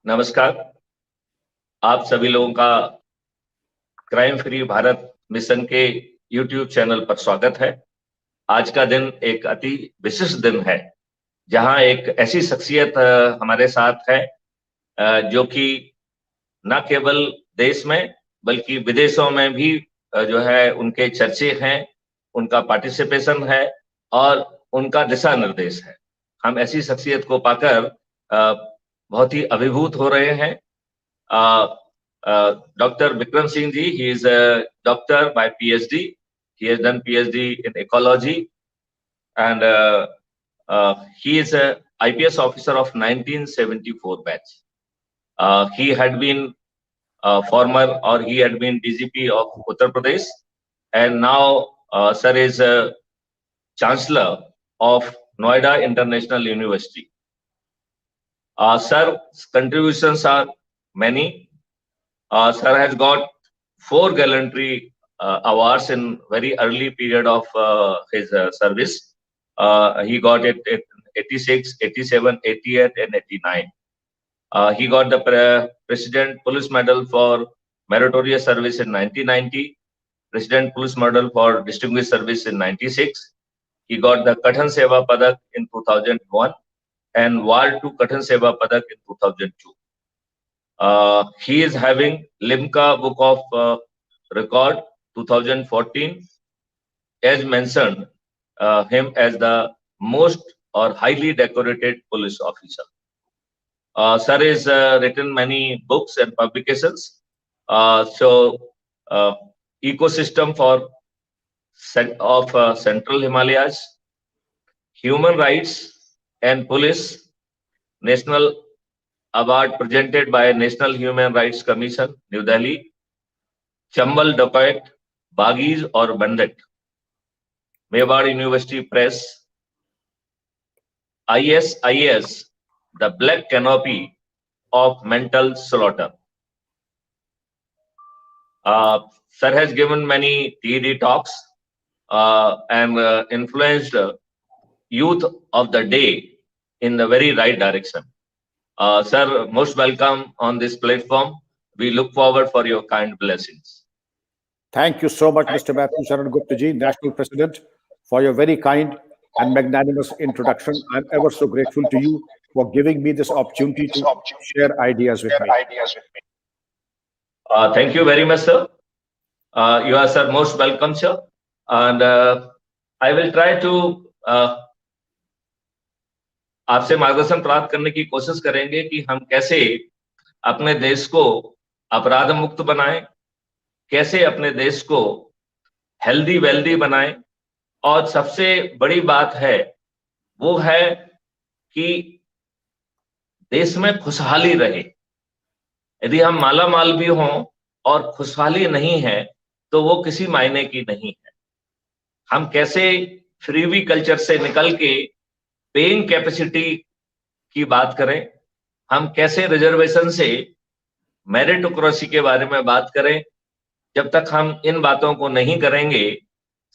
नमस्कार। आप सभी लोगों का क्राइम फ्री भारत मिशन के यूट्यूब चैनल पर स्वागत है। आज का दिन एक अति विशिष्ट दिन है, जहां एक ऐसी शख्सियत हमारे साथ है जो कि न केवल देश में बल्कि विदेशों में भी जो है उनके चर्चे हैं, उनका पार्टिसिपेशन है और उनका दिशा निर्देश है। हम ऐसी शख्सियत को पाकर बहुत ही अभिभूत हो रहे हैं। Dr. Vikram Singh ji, he is a doctor by PhD. He has done PhD in ecology, and he is a IPS officer of 1974 batch. He had been he had been DGP of Uttar Pradesh, and now sir is a Chancellor of Noida International University. Sir's contributions are many. Sir has got 4 gallantry awards in very early period of his service. He got it in 86, 87, 88, and 89. He got the President Police Medal for Meritorious Service in 1990, President Police Medal for Distinguished Service in 96. He got the Kathan Seva Padak in 2001 and War 2 Kathan Seva Padak in 2002. He is having Limca Book of Record 2014, as mentioned him as the most or highly decorated police officer. Sir has written many books and publications. Ecosystem of Central Himalayas, Human Rights and Police, National Award presented by National Human Rights Commission, New Delhi, Chambal Dacoit, Bagis or Bandit, Mewar University Press, ISIS, the Black Canopy of Mental Slaughter. Sir has given many TED talks and influenced youth of the day in the very right direction. Sir, most welcome on this platform. We look forward for your kind blessings. Thank you so much, Mr. Matthew Sharan Gupta ji, National President, for your very kind and magnanimous introduction. I'm ever so grateful to you for giving me this opportunity to share ideas with me. Thank you very much, sir. You are, sir, most welcome, sir. And I will try to आपसे मार्गदर्शन प्राप्त करने की कोशिश करेंगे कि हम कैसे अपने देश को अपराध मुक्त बनाएं, कैसे अपने देश को हेल्दी वेल्दी बनाएं, और सबसे बड़ी बात है वो है कि देश में खुशहाली रहे। यदि हम माला माल भी हों और खुशहाली नहीं है तो वो किसी मायने की नहीं है। हम कैसे फ्रीवी कल्चर से निकल के पेइंग कैपेसिटी की बात करें, हम कैसे रिजर्वेशन से मेरिटोक्रेसी के बारे में बात करें। जब तक हम इन बातों को नहीं करेंगे,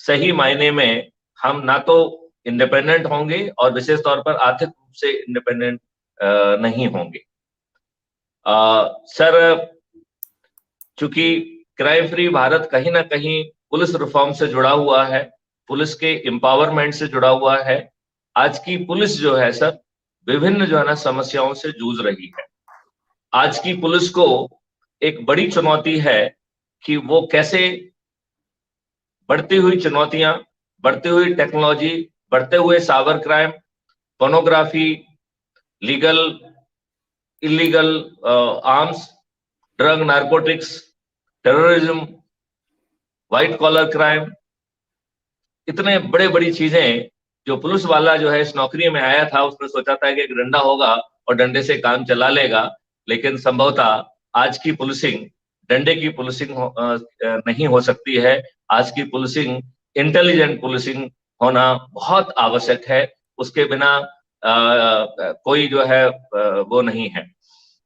सही मायने में हम ना तो इंडिपेंडेंट होंगे और विशेष तौर पर आर्थिक रूप से इंडिपेंडेंट नहीं होंगे। सर, चूंकि क्राइम फ्री भारत कहीं ना कहीं पुलिस रिफॉर्म से जुड़ा हुआ है, पुलिस के एम्पावरमेंट से जुड़ा हुआ है। आज की पुलिस जो है सर, विभिन्न जो है ना समस्याओं से जूझ रही है। आज की पुलिस को एक बड़ी चुनौती है कि वो कैसे बढ़ती हुई चुनौतियां, बढ़ती हुई टेक्नोलॉजी, बढ़ते हुए cyber crime, pornography, legal illegal arms, drug narcotics, terrorism, white collar crime, इतने बड़े बड़ी चीजें जो पुलिस वाला जो है इस नौकरी में आया था, उसने सोचा था कि एक डंडा होगा और डंडे से काम चला लेगा, लेकिन संभवतः आज की पुलिसिंग डंडे की पुलिसिंग नहीं हो सकती है। आज की पुलिसिंग इंटेलिजेंट पुलिसिंग होना बहुत आवश्यक है, उसके बिना कोई जो है वो नहीं है।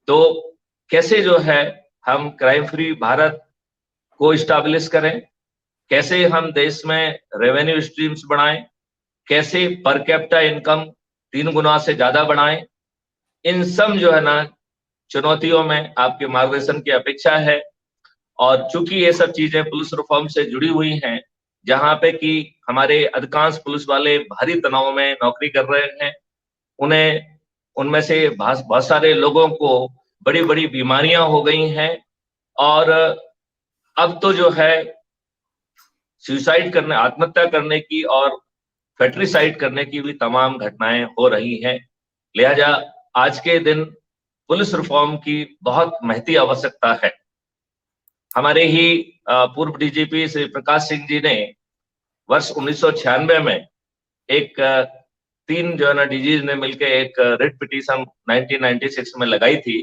तो कैसे जो है हम क्राइम फ्री भारत को इस्टेब्लिश करें, कैसे हम देश में रेवेन्यू स्ट्रीम्स बढ़ाएं, कैसे पर कैपिटा इनकम 3 गुना से ज्यादा बढ़ाएं, इन सब जो है ना चुनौतियों में आपके मार्गदर्शन की अपेक्षा है। और चूंकि ये सब चीजें पुलिस रिफॉर्म से जुड़ी हुई हैं, जहां पे कि हमारे अधिकांश पुलिस वाले भारी तनाव में नौकरी कर रहे हैं, उन्हें उनमें से बहुत सारे लोगों को बड़ी बड़ी बीमारियां हो गई हैं, और अब तो जो है सुसाइड करने, आत्महत्या करने की और फेट्रिसाइड करने की भी तमाम घटनाएं हो रही हैं। लिहाजा आज के दिन पुलिस रिफॉर्म की बहुत महती आवश्यकता है। हमारे ही पूर्व डीजीपी श्री प्रकाश सिंह जी ने वर्ष 1996 में एक तीन जो है ना डीजीज ने मिलकर एक रिट पिटीशन 1996 में लगाई थी,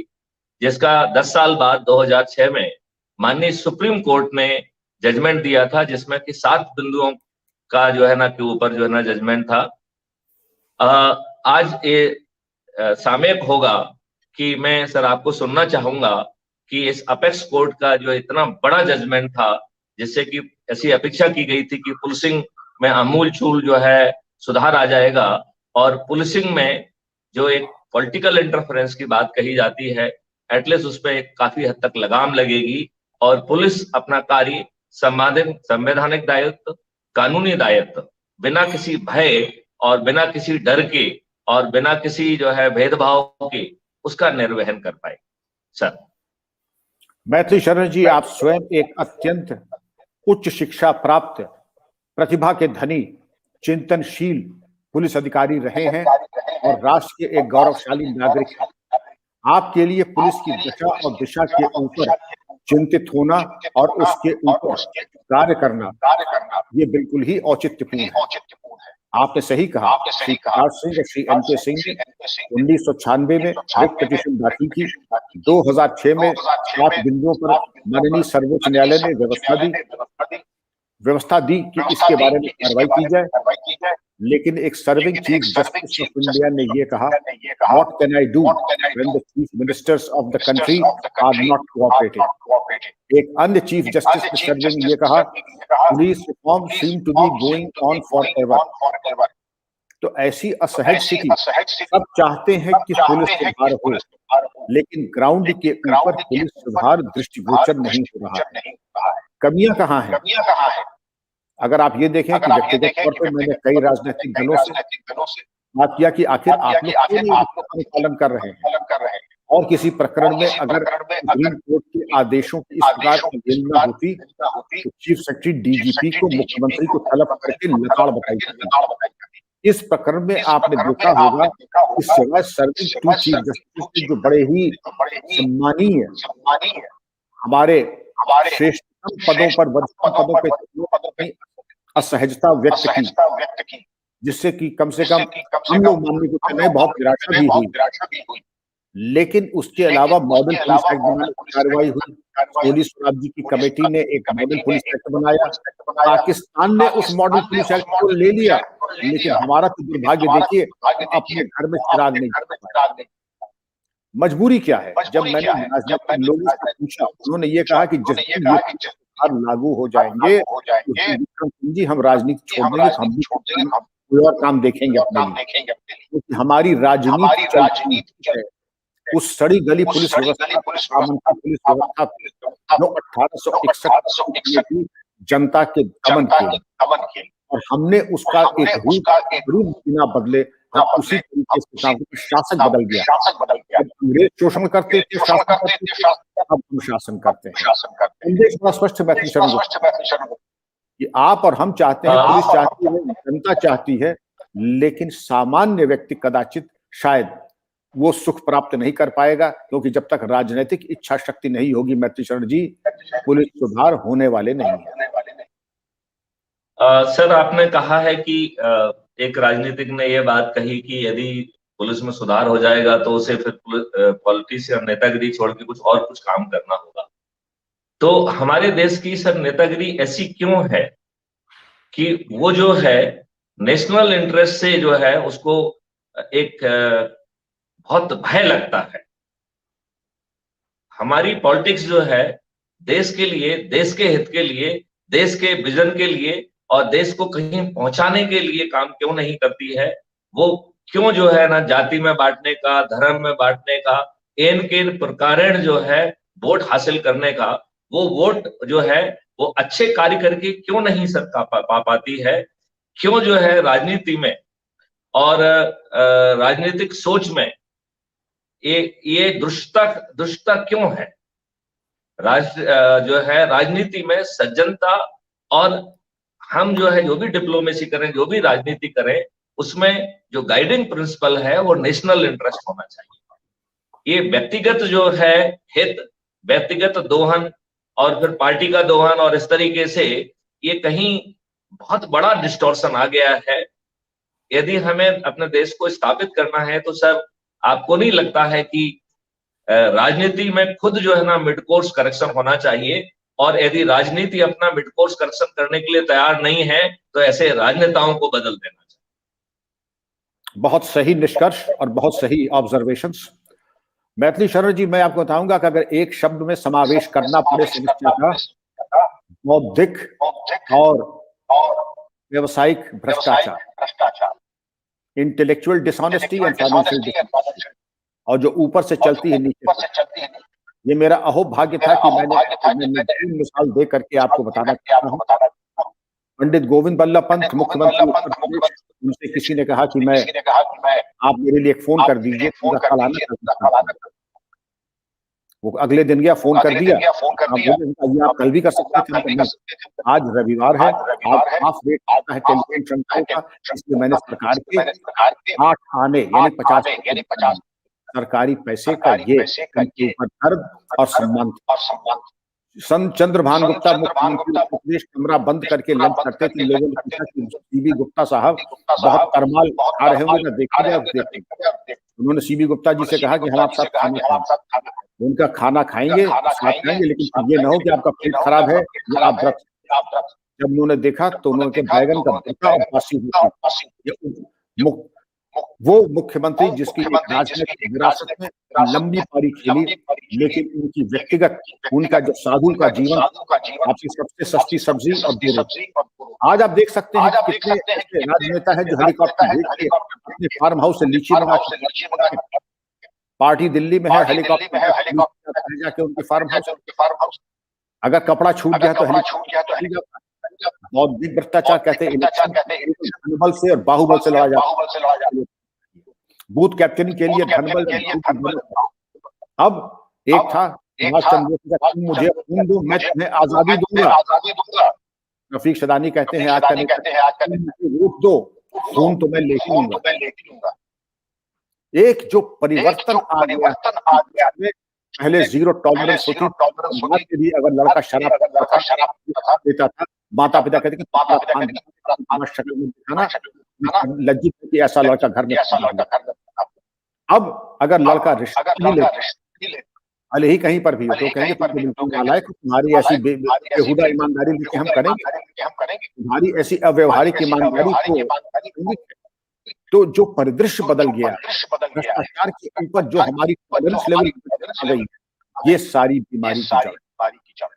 जिसका 10 साल बाद 2006 में माननीय सुप्रीम कोर्ट ने जजमेंट दिया था, जिसमें कि 7 बिंदुओं का जो है ना के ऊपर जो है ना जजमेंट था। आज ये सामयिक होगा कि मैं सर आपको सुनना चाहूंगा कि इस अपेक्स कोर्ट का जो इतना बड़ा जजमेंट था, जिससे कि ऐसी अपेक्षा की गई थी कि पुलिसिंग में आमूल चूल जो है सुधार आ जाएगा, और पुलिसिंग में जो एक पॉलिटिकल इंटरफेरेंस की बात कही जाती है, एटलीस्ट उस पर काफी हद तक लगाम लगेगी, और पुलिस अपना कार्य संवैधानिक दायित्व, कानूनी दायित्व बिना किसी भय और बिना किसी डर के और बिना किसी जो है भेदभाव के उसका निर्वहन कर पाए। सर मैथिली शरण जी, आप स्वयं एक अत्यंत उच्च शिक्षा प्राप्त, प्रतिभा के धनी, चिंतनशील पुलिस अधिकारी रहे हैं और राष्ट्र के एक गौरवशाली नागरिक हैं। आपके लिए पुलिस की दशा और दिशा के ऊपर चिंतित होना और उसके ऊपर कार्य करना ये बिल्कुल ही औचित्यपूर्ण है। आपने सही कहा, श्री प्रकाश सिंह और श्री एन के सिंह ने 1996 में रिट पिटीशन दाखिल की। 2006 में 7 बिंदुओं पर माननीय सर्वोच्च न्यायालय ने व्यवस्था दी कि इसके बारे में कार्रवाई की जाए, लेकिन एक serving chief justice of India ने यह कहा, what can I do when the chief ministers of the country are not cooperating. एक अन्य चीफ जस्टिस ने सर्विंग ये कहा, police reform seem to be going on forever. तो ऐसी असहज स्थिति, सब चाहते हैं कि पुलिस सुधार हो, लेकिन ग्राउंड के ऊपर पुलिस सुधार दृष्टिगोचर नहीं हो रहा है। कमियां कहाँ हैं? अगर आप ये देखें कि व्यक्तिगत तौर पर मैंने कई राजनीतिक दलों से बात किया कि आखिर आप लोग क्यों नहीं पालन कर रहे हैं, और किसी प्रकरण में अगर सुप्रीम कोर्ट के आदेशों की इस प्रकार अवहेलना होती तो चीफ सेक्रेटरी डीजीपी को मुख्यमंत्री को तलब करके लताड़ बताई जाती। इस प्रकरण में आपने देखा होगा कि सिवाय सर्विंग टू चीफ जस्टिस के जो बड़े ही सम्मानीय हमारे श्रेष्ठतम पदों पर, वरिष्ठतम पदों पर असहजता व्यक्त की, जिससे कि कम से कम हम लोग मानने को नहीं, बहुत निराशा भी हुई। लेकिन उसके अलावा मॉडल पुलिस एक्ट बनाने की कार्रवाई हुई। पुलिस स्वराज जी की कमेटी ने एक मॉडल पुलिस एक्ट बनाया। पाकिस्तान ने उस मॉडल पुलिस एक्ट को ले लिया, लेकिन हमारा तो दुर्भाग्य देखिए, अपने घर में चिराग नहीं। मजबूरी क्या है? जब मैंने राजनीतिक लोगों से पूछा, उन्होंने ये कहा कि जिस दिन ये लागू हो जाएंगे विक्रम सिंह जी, हम राजनीति छोड़ देंगे, हम भी कोई और काम देखेंगे अपने लिए, क्योंकि हमारी राजनीति है उस सड़ी गली पुलिस व्यवस्था, पुलिस व्यवस्था जो 1861 की जनता के दमन के, और हमने उसका एक रूप बिना बदले हम उसी तरीके से शासक बदल गया। अंग्रेज शोषण करते थे, शासन करते थे, अब हम शासन करते हैं। बड़ा स्पष्ट मैथिली शरण कि आप और हम चाहते हैं, पुलिस चाहती है, जनता चाहती है, लेकिन सामान्य व्यक्ति कदाचित शायद वो सुख प्राप्त नहीं कर पाएगा, क्योंकि जब तक राजनीतिक इच्छा शक्ति नहीं होगी मैथिली शरण जी, पुलिस सुधार होने वाले नहीं है। सर, आपने कहा है कि एक राजनीतिक ने यह बात कही कि यदि पुलिस में सुधार हो जाएगा तो उसे फिर पॉलिटिक्स या नेतागिरी छोड़ के कुछ काम करना होगा। तो हमारे देश की सर नेतागिरी ऐसी क्यों है कि वो जो है नेशनल इंटरेस्ट से जो है उसको एक बहुत भय लगता है। हमारी पॉलिटिक्स जो है देश के लिए, देश के हित के लिए, देश के विजन के लिए और देश को कहीं पहुंचाने के लिए काम क्यों नहीं करती है? वो क्यों जो है ना जाति में बांटने का, धर्म में बांटने का, एन के प्रकारेण जो है वोट हासिल करने का, वो वोट जो है वो अच्छे कार्य करके क्यों नहीं सर पा पाती है? क्यों जो है राजनीति में और राजनीतिक सोच में ये दुष्टता क्यों है? जो है राजनीति में सज्जनता, और हम जो है जो भी डिप्लोमेसी करें, जो भी राजनीति करें, उसमें जो गाइडिंग प्रिंसिपल है वो नेशनल इंटरेस्ट होना चाहिए। ये व्यक्तिगत जो है हित, व्यक्तिगत दोहन और फिर पार्टी का दोहन और इस तरीके से ये कहीं बहुत बड़ा डिस्टॉर्शन आ गया है। यदि हमें अपने देश को स्थापित करना है तो सर, आपको नहीं लगता है कि राजनीति में खुद जो है ना मिड कोर्स करेक्शन होना चाहिए? और यदि राजनीति अपना मिड कोर्स करेक्शन करने के लिए तैयार नहीं है तो ऐसे राजनेताओं को बदल देना चाहिए। बहुत सही निष्कर्ष और बहुत सही ऑब्जर्वेशंस। मैथिली शरण जी, मैं आपको बताऊंगा कि अगर एक शब्द में समावेश करना पड़े समस्या का, बौद्धिक और व्यवसायिक भ्रष्टाचार, intellectual dishonesty and financial dishonesty, और जो ऊपर से चलती है नीचे। ये मेरा अहोभाग्य था कि मैंने तीन मिसाल दे करके आपको बताना चाहता हूँ। पंडित गोविंद बल्लभ पंत, मुख्यमंत्री उत्तर प्रदेश, उनसे किसी ने कहा कि आप मेरे लिए एक फोन कर दीजिए, वो अगले दिन गया, फोन कर दिया। आप कल भी कर सकते थे, आज रविवार है, आज हाफ रेट आता है टेलीफोन संख्या का, इसलिए मैंने सरकार के 8 आने यानी 50 सरकारी पैसे का ये उनके ऊपर गर्व और सम्मान। संत चंद्रभान गुप्ता मुख्यमंत्री उत्तर प्रदेश कमरा बंद करके लंच करते थे। लोगों ने पूछा कि सीबी गुप्ता साहब बहुत करमाल खा रहे होंगे ना, देखिए। उन्होंने सीबी गुप्ता जी से कहा कि हम आप साथ खाना उनका खाना खाएंगे, लेकिन ये ना हो कि आपका पेट खराब है या आप व्रत। जब उन्होंने देखा तो उन्होंने बैगन का भुट्टा और बासी वो मुख्यमंत्री जिसकी राजनीतिक विरासत में लंबी पारी खेली, लेकिन उनकी व्यक्तिगत, उनका जो साधु का जीवन, आपकी सबसे सस्ती सब्जी और 2 रोटी। आज आप देख सकते हैं कि कितने राजनेता है जो हेलीकॉप्टर भेज के अपने फार्म हाउस से लीची मंगा, पार्टी दिल्ली में है, हेलीकॉप्टर जाके उनके फार्म हाउस। अगर कपड़ा छूट गया तो हेलीकॉप्टर। बौद्धिक भ्रष्टाचार कहते हैं धनबल से और बाहुबल से लड़ा जाता है। बूथ कैप्टन के लिए धनबल। अब एक था मुझे खून दो, मैं तुम्हें आजादी दूंगा। रफीक शदानी कहते हैं आज वोट दो, खून तो मैं लेके लूंगा। एक जो परिवर्तन आ गया, पहले 0 टॉलरेंस होती भी, अगर लड़का शराब देता था, माता पिता कहते लज्जित कि ऐसा लड़का घर में। अब अगर लड़का रिश्ता भले ही कहीं पर भी हो तो कहेंगे तुम्हारी ऐसी बेहुदा ईमानदारी लेके हम करेंगे, तुम्हारी ऐसी अव्यवहारिक ईमानदारी तो जो परिदृश्य बदल गया, भ्रष्टाचार के ऊपर जो हमारी टॉलरेंस लेवल आ गई, ये सारी बीमारी की जड़।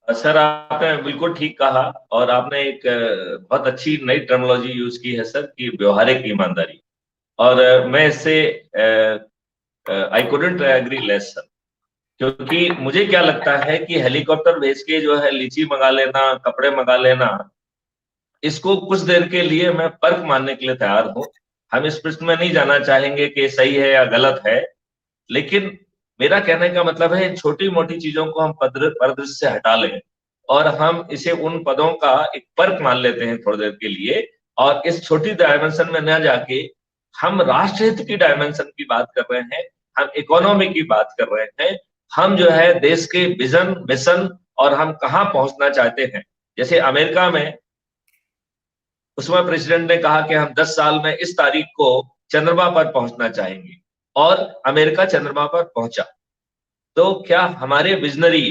सर, आपने बिल्कुल ठीक कहा, और आपने एक बहुत अच्छी नई टर्मिनोलॉजी यूज की है सर, कि व्यवहारिक ईमानदारी। और मैं इससे I couldn't agree less sir, क्योंकि मुझे क्या लगता है कि हेलीकॉप्टर भेज के जो है लीची मंगा लेना, कपड़े मंगा लेना, इसको कुछ देर के लिए मैं पर्क मानने के लिए तैयार हूं। हम इस प्रश्न में नहीं जाना चाहेंगे कि सही है या गलत है, लेकिन मेरा कहने का मतलब है इन छोटी मोटी चीजों को हम परिदृश्य से हटा लें और हम इसे उन पदों का एक पर्क मान लेते हैं थोड़ी देर के लिए, और इस छोटी डायमेंशन में न जाके हम राष्ट्रहित की डायमेंशन की बात कर रहे हैं, हम इकोनॉमी की बात कर रहे हैं, हम जो है देश के विजन, मिशन और हम कहाँ पहुंचना चाहते हैं। जैसे अमेरिका में उसमें प्रेसिडेंट ने कहा कि हम 10 साल में इस तारीख को चंद्रमा पर पहुंचना चाहेंगे, और अमेरिका चंद्रमा पर पहुंचा। तो क्या हमारे विजनरी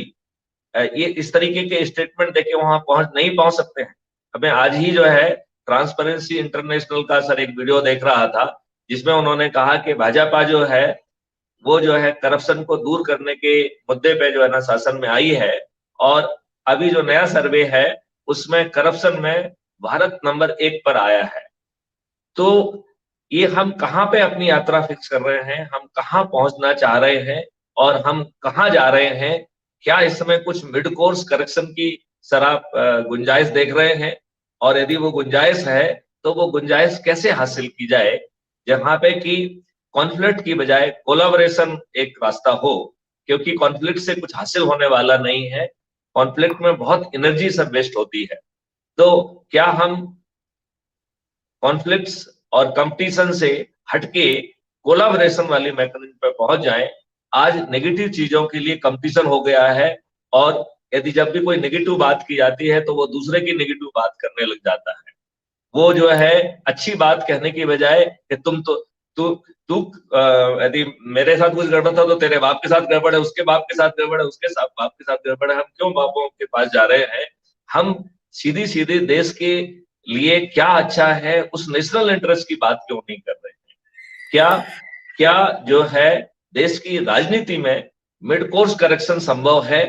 ये इस तरीके के स्टेटमेंट देके वहां नहीं पहुंच सकते हैं? हमें आज ही जो है ट्रांसपेरेंसी इंटरनेशनल का सर एक वीडियो देख रहा था, जिसमें उन्होंने कहा कि भाजपा जो है वो जो है करप्शन को दूर करने के मुद्दे पे जो है ना शासन में आई है, और अभी जो नया सर्वे है उसमें करप्शन में भारत नंबर 1 पर आया है। तो ये हम कहाँ पे अपनी यात्रा फिक्स कर रहे हैं, हम कहाँ पहुंचना चाह रहे हैं और हम कहाँ जा रहे हैं, क्या इस समय कुछ मिड कोर्स करेक्शन की सर आप गुंजाइश देख रहे हैं, और यदि वो गुंजाइश है तो वो गुंजाइश कैसे हासिल की जाए, जहां पे कि कॉन्फ्लिक्ट की बजाय कोलैबोरेशन एक रास्ता हो, क्योंकि कॉन्फ्लिक्ट से कुछ हासिल होने वाला नहीं है, कॉन्फ्लिक्ट में बहुत एनर्जी सब वेस्ट होती है। तो क्या हम कॉन्फ्लिक्ट्स और कंपटीशन से हटके कोलैबोरेशन वाली मैकेनिज्म पे पहुंच जाएं। आज नेगेटिव चीजों के लिए कंपटीशन हो गया है, और यदि जब भी कोई नेगेटिव बात की जाती है तो वो दूसरे की नेगेटिव बात करने लग जाता है। वो जो है अच्छी बात कहने की बजाय कि तुम तो तू तू यदि मेरे साथ कुछ गड़बड़ था तो तेरे बाप के साथ गड़बड़ है, उसके बाप के साथ गड़बड़ है, उसके साथ बाप के साथ गड़बड़ है, हम क्यों बापों के पास जा रहे हैं। हम सीधी सीधी देश के लिए क्या अच्छा है उस नेशनल इंटरेस्ट की बात क्यों नहीं कर रहे हैं। क्या क्या जो है देश की राजनीति में मिड कोर्स करेक्शन संभव है,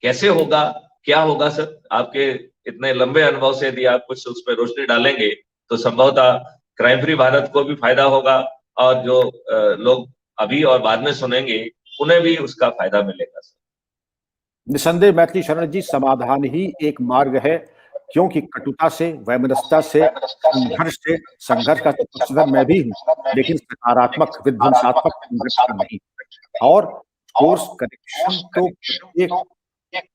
कैसे होगा, क्या होगा सर? आपके इतने लंबे अनुभव से यदि आप कुछ उस पर रोशनी डालेंगे तो संभवतः क्राइम फ्री भारत को भी फायदा होगा, और जो लोग अभी और बाद में सुनेंगे उन्हें भी उसका फायदा मिलेगा सर। निसंदेह मैथिली शरण जी, समाधान ही एक मार्ग है, क्योंकि कटुता से, वैमनस्यता से, संघर्ष का तो पक्षधर मैं भी हूं, लेकिन सकारात्मक विध्वंसात्मक संघर्ष का नहीं। और कोर्स करेक्शन तो एक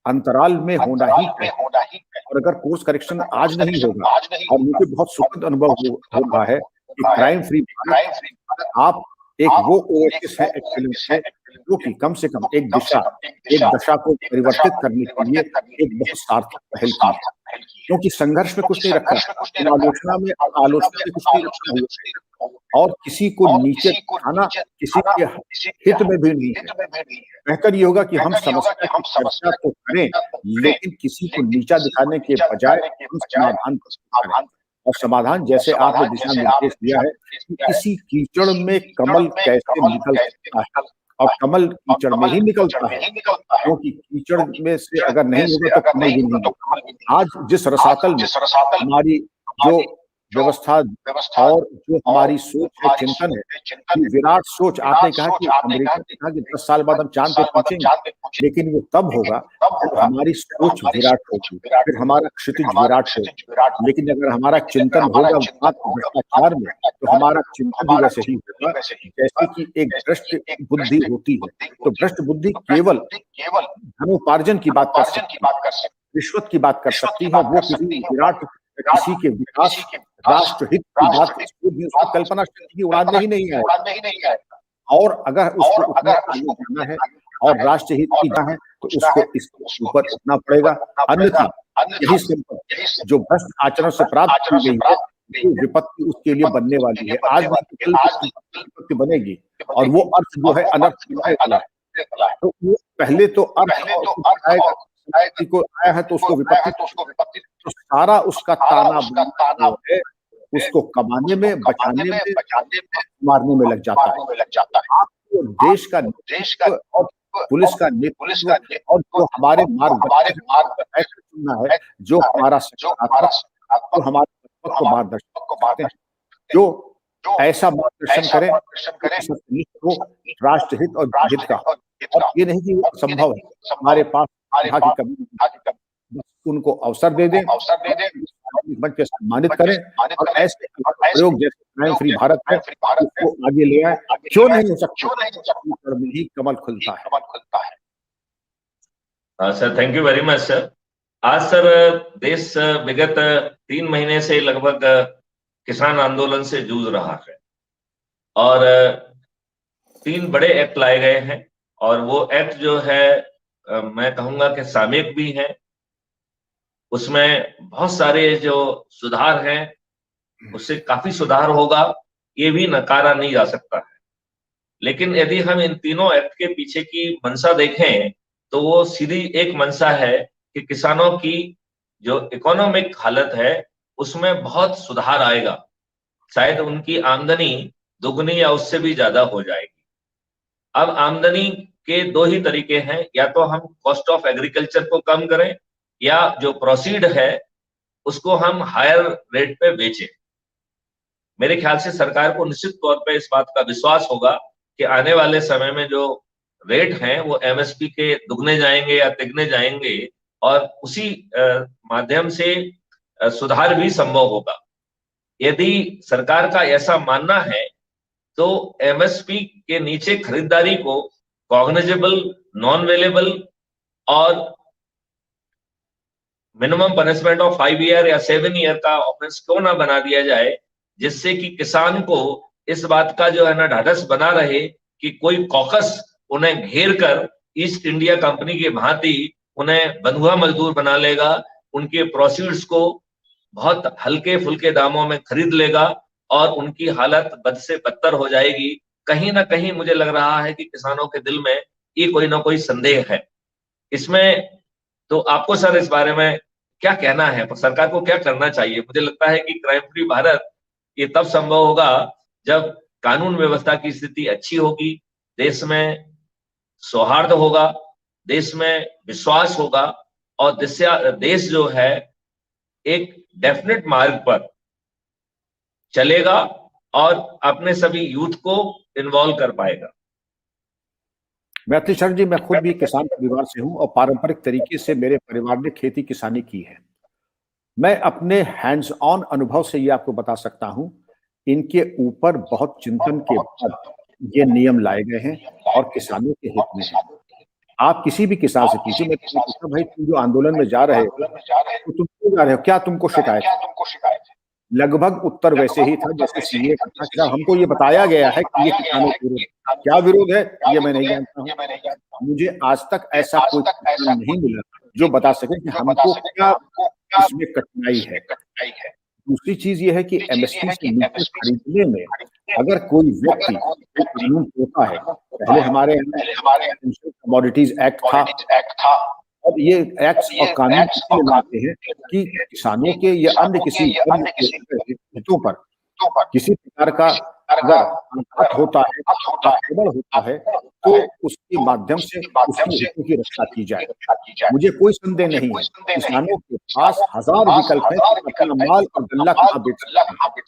अंतराल में होना ही है, और अगर कोर्स करेक्शन आज नहीं होगा, और मुझे बहुत सुखद अनुभव हो रहा है कि क्राइम फ्री भारत आप एक वो ओएसिस है एक्सीलेंस है, जो कि कम से कम एक दशा को परिवर्तित करने के लिए एक बहुत सार्थक पहल की है। क्योंकि संघर्ष में कुछ नहीं रखा, आलोचना में कुछ नहीं रखा हुआ है, और किसी को नीचे दिखाना किसी के हित में भी नहीं है। बेहतर ये होगा कि हम समस्या की चर्चा तो करें, लेकिन किसी को नीचा दिखाने के बजाय हम समाधान करें। और समाधान, जैसे आपने दिशा निर्देश दिया है कि किसी कीचड़ में कमल कैसे निकल सकता है, और कमल कीचड़ में ही निकलता है, क्योंकि कीचड़ में से अगर नहीं होगा तो कमल भी नहीं होगा। आज जिस रसातल में हमारी जो व्यवस्था और जो हमारी सोच है, चिंतन है, कि विराट सोच, आपने कहा कि अमेरिका ने कहा कि 10 साल बाद हम चांद पे पहुंचेंगे, लेकिन वो तब होगा जब हमारी सोच विराट होगी, फिर हमारा क्षितिज विराट होगा। लेकिन अगर हमारा चिंतन होगा मात्र भ्रष्टाचार में, तो हमारा चिंतन भी वैसे ही होगा जैसे कि एक भ्रष्ट बुद्धि होती है। तो भ्रष्ट बुद्धि केवल धनोपार्जन की बात कर सकती है, रिश्वत की बात कर सकती है, वो किसी के विकास, राष्ट्रहित की बात उसको कल्पना शक्ति की उड़ान में ही नहीं है। और अगर उसको उतना आगे जाना है और राष्ट्रहित की जाना है तो उसको इसके ऊपर उठना पड़ेगा, अन्यथा यही संपत्ति जो भ्रष्ट आचरण से प्राप्त की गई है, वो विपत्ति उसके लिए बनने वाली है। आज नहीं कल विपत्ति बनेगी, और वो अर्थ जो है अनर्थ वाला है। तो वो पहले तो अर्थ को आया है तो उसको विपत्ति, तो सारा उसका ताना बाना है, उसको कमाने में, बचाने में, मारने में लग जाता है। आपको देश का और पुलिस का नेतृत्व और जो हमारे मार्गदर्शक चुनना है, जो हमारा तो हमारे को मार्गदर्शन करते हैं, जो ऐसा मार्गदर्शन करें हो राष्ट्रहित और हित का। और ये नहीं कि संभव है हमारे पास की कभी, उनको अवसर दे दें, मंच पे सम्मानित करें, और ऐसे प्रयोग जैसे क्राइम फ्री भारत है उसको आगे ले आए। क्यों नहीं हो सकता, में ही कमल खुलता है। Sir, thank you very much sir. आज सर देश विगत 3 महीने से लगभग किसान आंदोलन से जूझ रहा है, और 3 बड़े एक्ट लाए गए हैं, और वो एक्ट जो है मैं कहूंगा कि सामयिक भी हैं, उसमें बहुत सारे जो सुधार हैं, उससे काफी सुधार होगा, ये भी नकारा नहीं जा सकता है। लेकिन यदि हम इन तीनों एक्ट के पीछे की मंशा देखें तो वो सीधी एक मंशा है कि किसानों की जो इकोनॉमिक हालत है उसमें बहुत सुधार आएगा, शायद उनकी आमदनी दुगनी या उससे भी ज्यादा हो जाएगी। अब आमदनी के 2 ही तरीके हैं, या तो हम कॉस्ट ऑफ एग्रीकल्चर को कम करें, या जो प्रोसीड है उसको हम हायर रेट पे बेचें। मेरे ख्याल से सरकार को निश्चित तौर पे इस बात का विश्वास होगा कि आने वाले समय में जो रेट हैं वो एमएसपी के दुगने जाएंगे या तिगने जाएंगे, और उसी माध्यम से सुधार भी संभव होगा। यदि सरकार का ऐसा मानना है तो एमएसपी के नीचे खरीदारी को कॉग्निजेबल, नॉन अवेलेबल और मिनिमम पनिशमेंट ऑफ 5 ईयर या 7 ईयर का ऑफेंस क्यों ना बना दिया जाए, जिससे कि किसान को इस बात का जो है ना ढाढ़स बना रहे कि कोई कॉकस उन्हें घेर कर ईस्ट इंडिया कंपनी की भांति उन्हें बंधुआ मजदूर बना लेगा, उनके प्रोसीड्स को बहुत हल्के फुल्के दामों में खरीद लेगा और उनकी हालत बद से बदतर हो जाएगी। कहीं ना कहीं मुझे लग रहा है कि किसानों के दिल में ये कोई ना कोई संदेह है इसमें। तो आपको सर इस बारे में क्या कहना है, सरकार को क्या करना चाहिए? मुझे लगता है कि क्राइम फ्री भारत ये तब संभव होगा जब कानून व्यवस्था की स्थिति अच्छी होगी, देश में सौहार्द होगा, देश में विश्वास होगा और देश जो है एक डेफिनेट मार्ग पर चलेगा और अपने सभी यूथ को इन्वॉल्व कर पाएगा। मैथिली शरण जी, मैं खुद भी किसान परिवार से हूं और पारंपरिक तरीके से मेरे परिवार ने खेती किसानी की है। मैं अपने हैंड्स ऑन अनुभव से ये आपको बता सकता हूं, इनके ऊपर बहुत चिंतन के बाद ये नियम लाए गए हैं और किसानों के हित में है। आप किसी भी किसान से पूछिए, मैं पूछता भाई तुम जो आंदोलन में जा रहे हो तो तुम क्यों जा रहे हो, क्या तुमको शिकायत है? लगभग उत्तर वैसे ही था जैसे सीए का था कि हमको ये बताया गया है कि ये किसानों के विरोध। क्या विरोध है ये मैं नहीं जानता हूँ। मुझे आज तक ऐसा कोई किसान नहीं मिला जो बता सके कि हमको क्या इसमें कठिनाई है। दूसरी चीज ये है कि एमएसपी से नीचे खरीदने में अगर कोई व्यक्ति कानून तोड़ता है, पहले हमारे कमोडिटीज एक्ट था, और ये एक्ट्स और कानून इसलिए लाते हैं कि किसानों के या अन्य किसी हितों पर किसी प्रकार का अगर आघात होता है, आक्रमण होता है, तो उसके माध्यम से उसकी हितों की रक्षा की जाए। मुझे कोई संदेह नहीं है, किसानों के पास हजार विकल्प है अपना माल और गल्ला कहाँ बेच सकते हैं।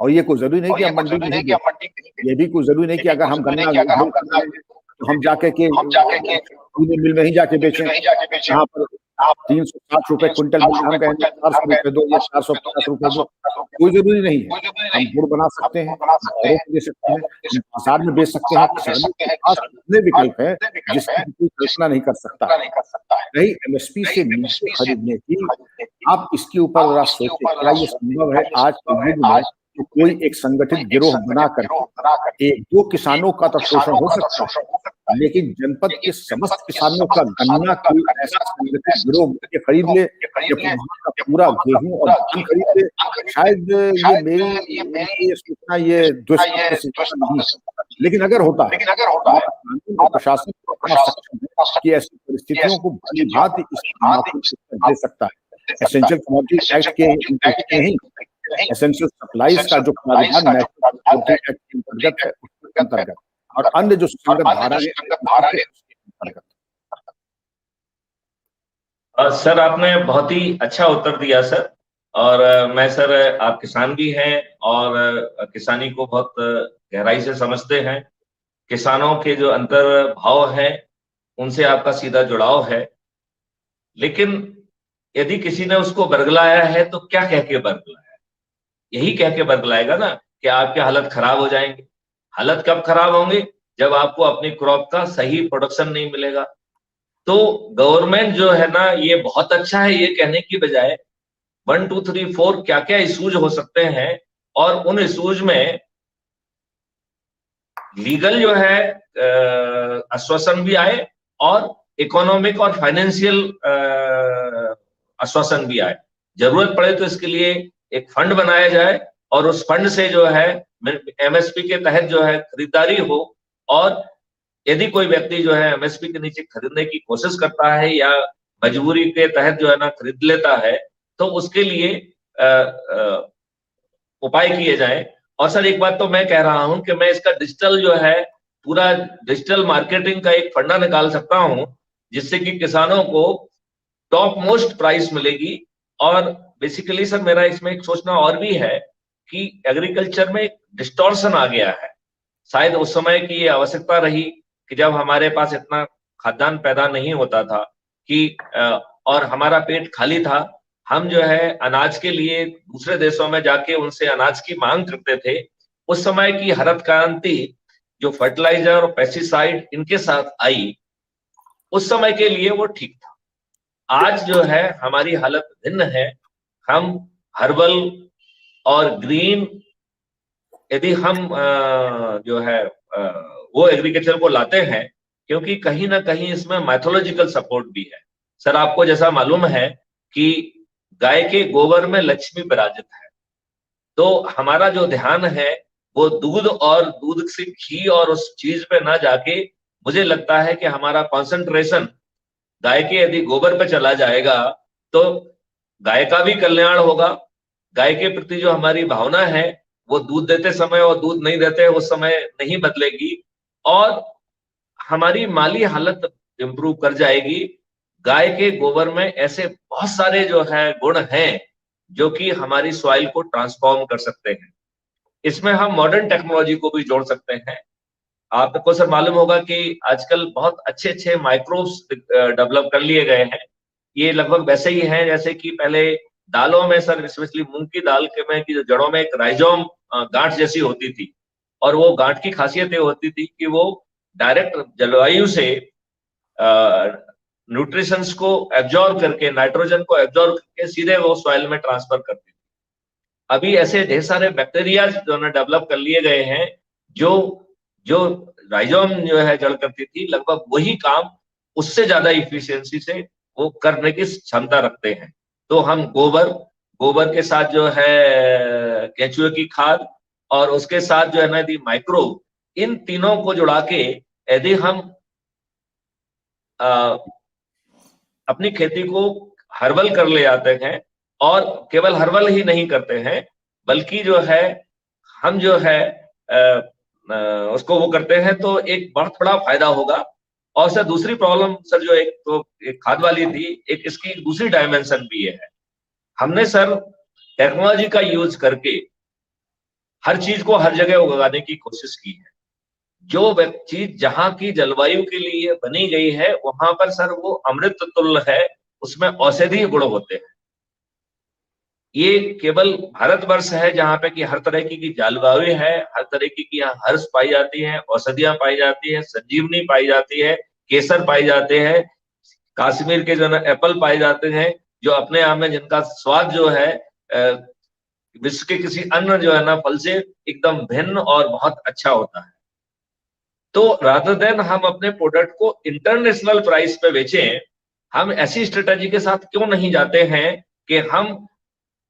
और ये कोई जरूरी नहीं कि हम मंडी में ही, ये भी कोई जरूरी नहीं कि अगर हम गन्ना तो हम जाके के मिल में ही जाके बेचें, जहाँ पर 360 रुपए क्विंटल मिल, हम कहेंगे 400 रुपए दो या 450 रुपए दो। कोई जरूरी नहीं है। हम गुड़ बना सकते हैं, दे सकते हैं, बाजार में बेच सकते हैं। किसानों के पास इतने विकल्प है जिसकी कोई कल्पना नहीं कर सकता। रही एमएसपी से नीचे खरीदने की, आप इसके ऊपर जरा सोचें, क्या ये संभव है आज के युग में कि कोई एक संगठित गिरोह बनाकर एक दो किसानों का तो शोषण हो सकता है, लेकिन जनपद के समस्त किसानों का गन्ना कोई ऐसा संगठित गिरोह के खरीद ले या पूरा गेहूं और धान खरीद ले, शायद ये मेरी सूचना ये नहीं है। लेकिन अगर होता है तो प्रशासन की ऐसी परिस्थितियों को भली भांति दे सकता है। एसेंशियल कमोडिटी एक्ट के नहीं, एसेंशियल सप्लाईज का जो प्रावधान नेशनल एक्ट के अंतर्गत है उसके अंतर्गत, और अन्य जो संगत धारा है अंतर्गत। सर आपने बहुत ही अच्छा उत्तर दिया सर, और मैं सर आप किसान भी हैं और किसानी को बहुत गहराई से समझते हैं। किसानों के जो अंतर भाव है उनसे आपका सीधा जुड़ाव है, लेकिन यदि किसी ने उसको बरगलाया है तो क्या कह के बरगलाया? यही कह के बरगलाएगा ना कि आपके हालत खराब हो जाएंगे। हालत कब खराब होंगे? जब आपको अपनी क्रॉप का सही प्रोडक्शन नहीं मिलेगा। तो गवर्नमेंट जो है ना, ये बहुत अच्छा है ये कहने की बजाय 1 2 3 4 क्या क्या इश्यूज हो सकते हैं, और उन इश्यूज में लीगल जो है आश्वासन भी आए और इकोनॉमिक और फाइनेंशियल आश्वासन भी आए। जरूरत पड़े तो इसके लिए एक फंड बनाया जाए और उस फंड से जो है एमएसपी के तहत जो है खरीदारी हो, और यदि कोई व्यक्ति जो है एमएसपी के नीचे खरीदने की कोशिश करता है या मजबूरी के तहत जो है ना खरीद लेता है, तो उसके लिए उपाय किए जाए। और सर एक बात तो मैं कह रहा हूं कि मैं इसका डिजिटल जो है पूरा डिजिटल मार्केटिंग का एक फंडा निकाल सकता हूं, जिससे कि किसानों को टॉप मोस्ट प्राइस मिलेगी। और बेसिकली सर मेरा इसमें एक सोचना और भी है कि एग्रीकल्चर में डिस्टॉर्शन आ गया है। शायद उस समय की ये आवश्यकता रही कि जब हमारे पास इतना खाद्यान्न पैदा नहीं होता था कि और हमारा पेट खाली था, हम जो है अनाज के लिए दूसरे देशों में जाके उनसे अनाज की मांग करते थे। उस समय की हरित क्रांति जो फर्टिलाइजर और पेस्टिसाइड इनके साथ आई, उस समय के लिए वो ठीक था। आज जो है हमारी हालत भिन्न है। हम हर्बल और ग्रीन, यदि हम जो है वो एग्रीकल्चर को लाते हैं, क्योंकि कहीं ना कहीं इसमें मैथोलॉजिकल सपोर्ट भी है। सर, आपको जैसा मालूम है कि गाय के गोबर में लक्ष्मी विराजित है, तो हमारा जो ध्यान है वो दूध और दूध से घी और उस चीज पे ना जाके, मुझे लगता है कि हमारा कंसंट्रेशन गाय के यदि गोबर पे चला जाएगा तो गाय का भी कल्याण होगा। गाय के प्रति जो हमारी भावना है वो दूध देते समय और दूध नहीं देते उस समय नहीं बदलेगी, और हमारी माली हालत इंप्रूव कर जाएगी। गाय के गोबर में ऐसे बहुत सारे जो है गुण हैं जो कि हमारी सॉइल को ट्रांसफॉर्म कर सकते हैं। इसमें हम मॉडर्न टेक्नोलॉजी को भी जोड़ सकते हैं। आपको सर मालूम होगा कि आजकल बहुत अच्छे अच्छे माइक्रोब्स डेवलप कर लिए गए हैं। ये लगभग वैसे ही हैं जैसे कि पहले दालों में सर, स्पेशली मूंग की दाल के में की जड़ों में एक राइजोम गांठ जैसी होती थी, और वो गांठ की खासियत ये होती थी कि वो डायरेक्ट जलवायु से न्यूट्रिशंस को एब्जॉर्ब करके, नाइट्रोजन को एब्जॉर्ब करके सीधे वो सॉइल में ट्रांसफर करती थी। अभी ऐसे ढेर सारे बैक्टीरिया जो है डेवलप कर लिए गए हैं, जो जो राइजोम जो है जड़ करती थी, लगभग वही काम उससे ज्यादा इफिशियंसी से वो करने की क्षमता रखते हैं। तो हम गोबर के साथ जो है केंचुए की खाद, और उसके साथ जो है ना यदि माइक्रोब, इन तीनों को जुड़ा के यदि हम अपनी खेती को हर्बल कर ले जाते हैं, और केवल हर्बल ही नहीं करते हैं बल्कि जो है हम जो है उसको वो करते हैं, तो एक बहुत बड़ा फायदा होगा। और सर दूसरी प्रॉब्लम सर जो एक खाद वाली थी, एक इसकी दूसरी डायमेंशन भी है। हमने सर टेक्नोलॉजी का यूज करके हर चीज को हर जगह उगाने की कोशिश की है। जो चीज जहां की जलवायु के लिए बनी गई है वहां पर सर वो अमृत तुल्य है, उसमें औषधीय गुण होते हैं। ये केवल भारतवर्ष है जहां पे कि हर तरह की जलवायु है, हर तरह की यहाँ हर्ष पाई जाती है, औषधियां पाई जाती है, संजीवनी पाई जाती है, केसर पाई जाते हैं, कश्मीर के जो है एप्पल पाए जाते हैं, जो अपने आप में जिनका स्वाद जो है विश्व के किसी अन्य जो है ना फल से एकदम भिन्न और बहुत अच्छा होता है। तो रादर देन हम अपने प्रोडक्ट को इंटरनेशनल प्राइस पे बेचें, हम ऐसी स्ट्रेटेजी के साथ क्यों नहीं जाते हैं कि हम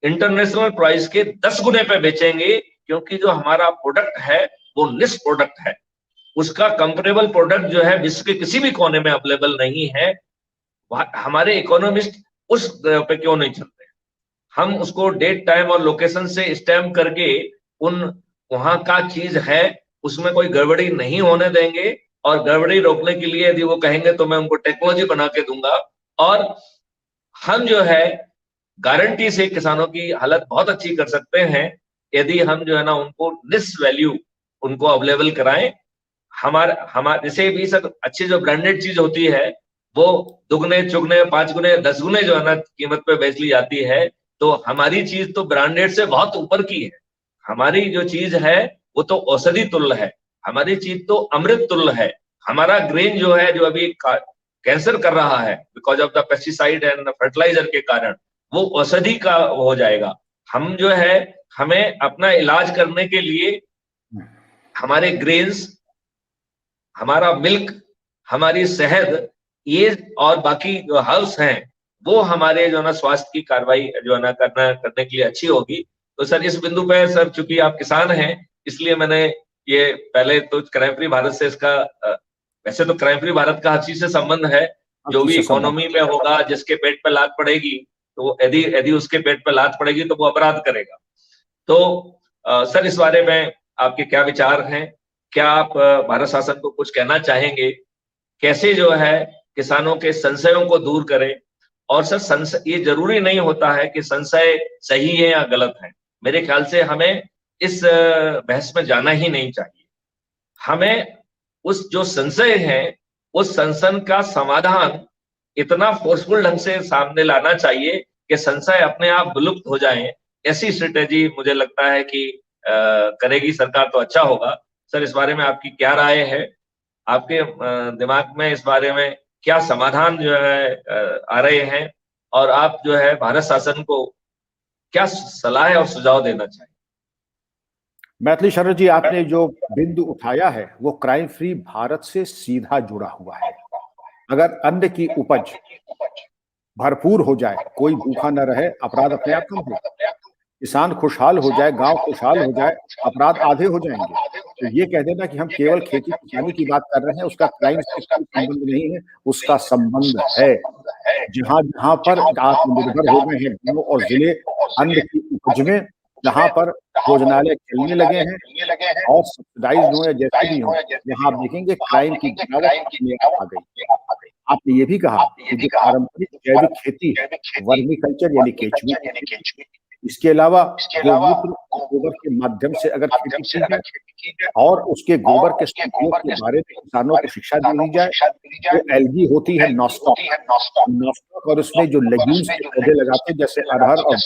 इंटरनेशनल प्राइस के 10 गुने पे बेचेंगे, क्योंकि जो हमारा प्रोडक्ट है वो निश प्रोडक्ट है, उसका कंपेरेबल प्रोडक्ट जो है विश्व के किसी भी कोने में अवेलेबल नहीं है। हमारे इकोनॉमिस्ट उस पे क्यों नहीं चलते? हम उसको डेट, टाइम और लोकेशन से स्टैम्प करके उन वहां का चीज है उसमें कोई गड़बड़ी नहीं होने देंगे, और गड़बड़ी रोकने के लिए यदि वो कहेंगे तो मैं उनको टेक्नोलॉजी बना के दूंगा, और हम जो है गारंटी से किसानों की हालत बहुत अच्छी कर सकते हैं यदि हम जो है ना उनको निस वैल्यू उनको अवेलेबल कराएं। हमारे जैसे भी सब अच्छी जो ब्रांडेड चीज होती है वो दुगने चुगने 5 गुने 10 गुने जो है ना कीमत पे बेच ली जाती है, तो हमारी चीज तो ब्रांडेड से बहुत ऊपर की है। हमारी जो चीज है वो तो औषधि तुल्य है, हमारी चीज तो अमृत तुल्य है। हमारा ग्रेन जो है जो अभी कैंसर कर रहा है because of the pesticide and fertiliser के कारण, वो औषधि का हो जाएगा। हम जो है हमें अपना इलाज करने के लिए हमारे ग्रेन्स, हमारा मिल्क, हमारी शहद, ये और बाकी जो हर्ब्स हैं वो हमारे जो है ना स्वास्थ्य की कार्रवाई जो है ना करने के लिए अच्छी होगी। तो सर इस बिंदु पे सर चूंकि आप किसान हैं इसलिए मैंने ये पहले तो क्राइम फ्री भारत से इसका वैसे तो क्राइम फ्री भारत का हर चीज से संबंध है, जो भी इकोनॉमी पे होगा जिसके पेट पे लात पड़ेगी तो यदि उसके पेट पे लात पड़ेगी तो वो अपराध करेगा। तो सर इस बारे में आपके क्या विचार हैं? क्या आप भारत शासन को कुछ कहना चाहेंगे? कैसे जो है किसानों के संशयों को दूर करें? और सर ये जरूरी नहीं होता है कि संशय सही है या गलत है। मेरे ख्याल से हमें इस बहस में जाना ही नहीं चाहिए। हमें उस जो संशय है उस संशय का समाधान इतना फोर्सफुल ढंग से सामने लाना चाहिए कि संशय अपने आप विलुप्त हो जाए। ऐसी स्ट्रेटेजी मुझे लगता है कि करेगी सरकार तो अच्छा होगा। सर, इस बारे में आपकी क्या राय है? आपके दिमाग में इस बारे में क्या समाधान जो है आ रहे हैं, और आप जो है भारत शासन को क्या सलाह और सुझाव देना चाहिए? मैथिली शरण जी, आपने जो बिंदु उठाया है वो क्राइम फ्री भारत से सीधा जुड़ा हुआ है। अगर अन्न की उपज भरपूर हो जाए, कोई भूखा न रहे, अपराध अपने आप कम हो, किसान खुशहाल हो जाए, गांव खुशहाल हो जाए, अपराध आधे हो जाएंगे। तो ये कह देना कि हम केवल खेती किसानी की बात कर रहे हैं, उसका क्राइम से कोई संबंध नहीं है, उसका संबंध है। जहां जहां पर आत्मनिर्भर हो गए हैं गांव और जिले अन्न की उपज में, जहां पर भोजनालय चलने लगे हैं और सब्सिडाइज हो या जैसे भी हो, वहां आप देखेंगे क्राइम की गिरावट अपने आप आ गई। आपने ये भी कहा कि जो पारंपरिक जैविक खेती है, वर्मी कल्चर यानी केचुए, इसके अलावा गोमूत्र गोबर के माध्यम से अगर खेती की जाए और उसके गोबर के उपयोग के बारे में किसानों को शिक्षा दी जाए, जो एल्गी होती है नॉस्टॉक और उसमें जो लेग्यूम्स के पौधे लगाते हैं जैसे अरहर और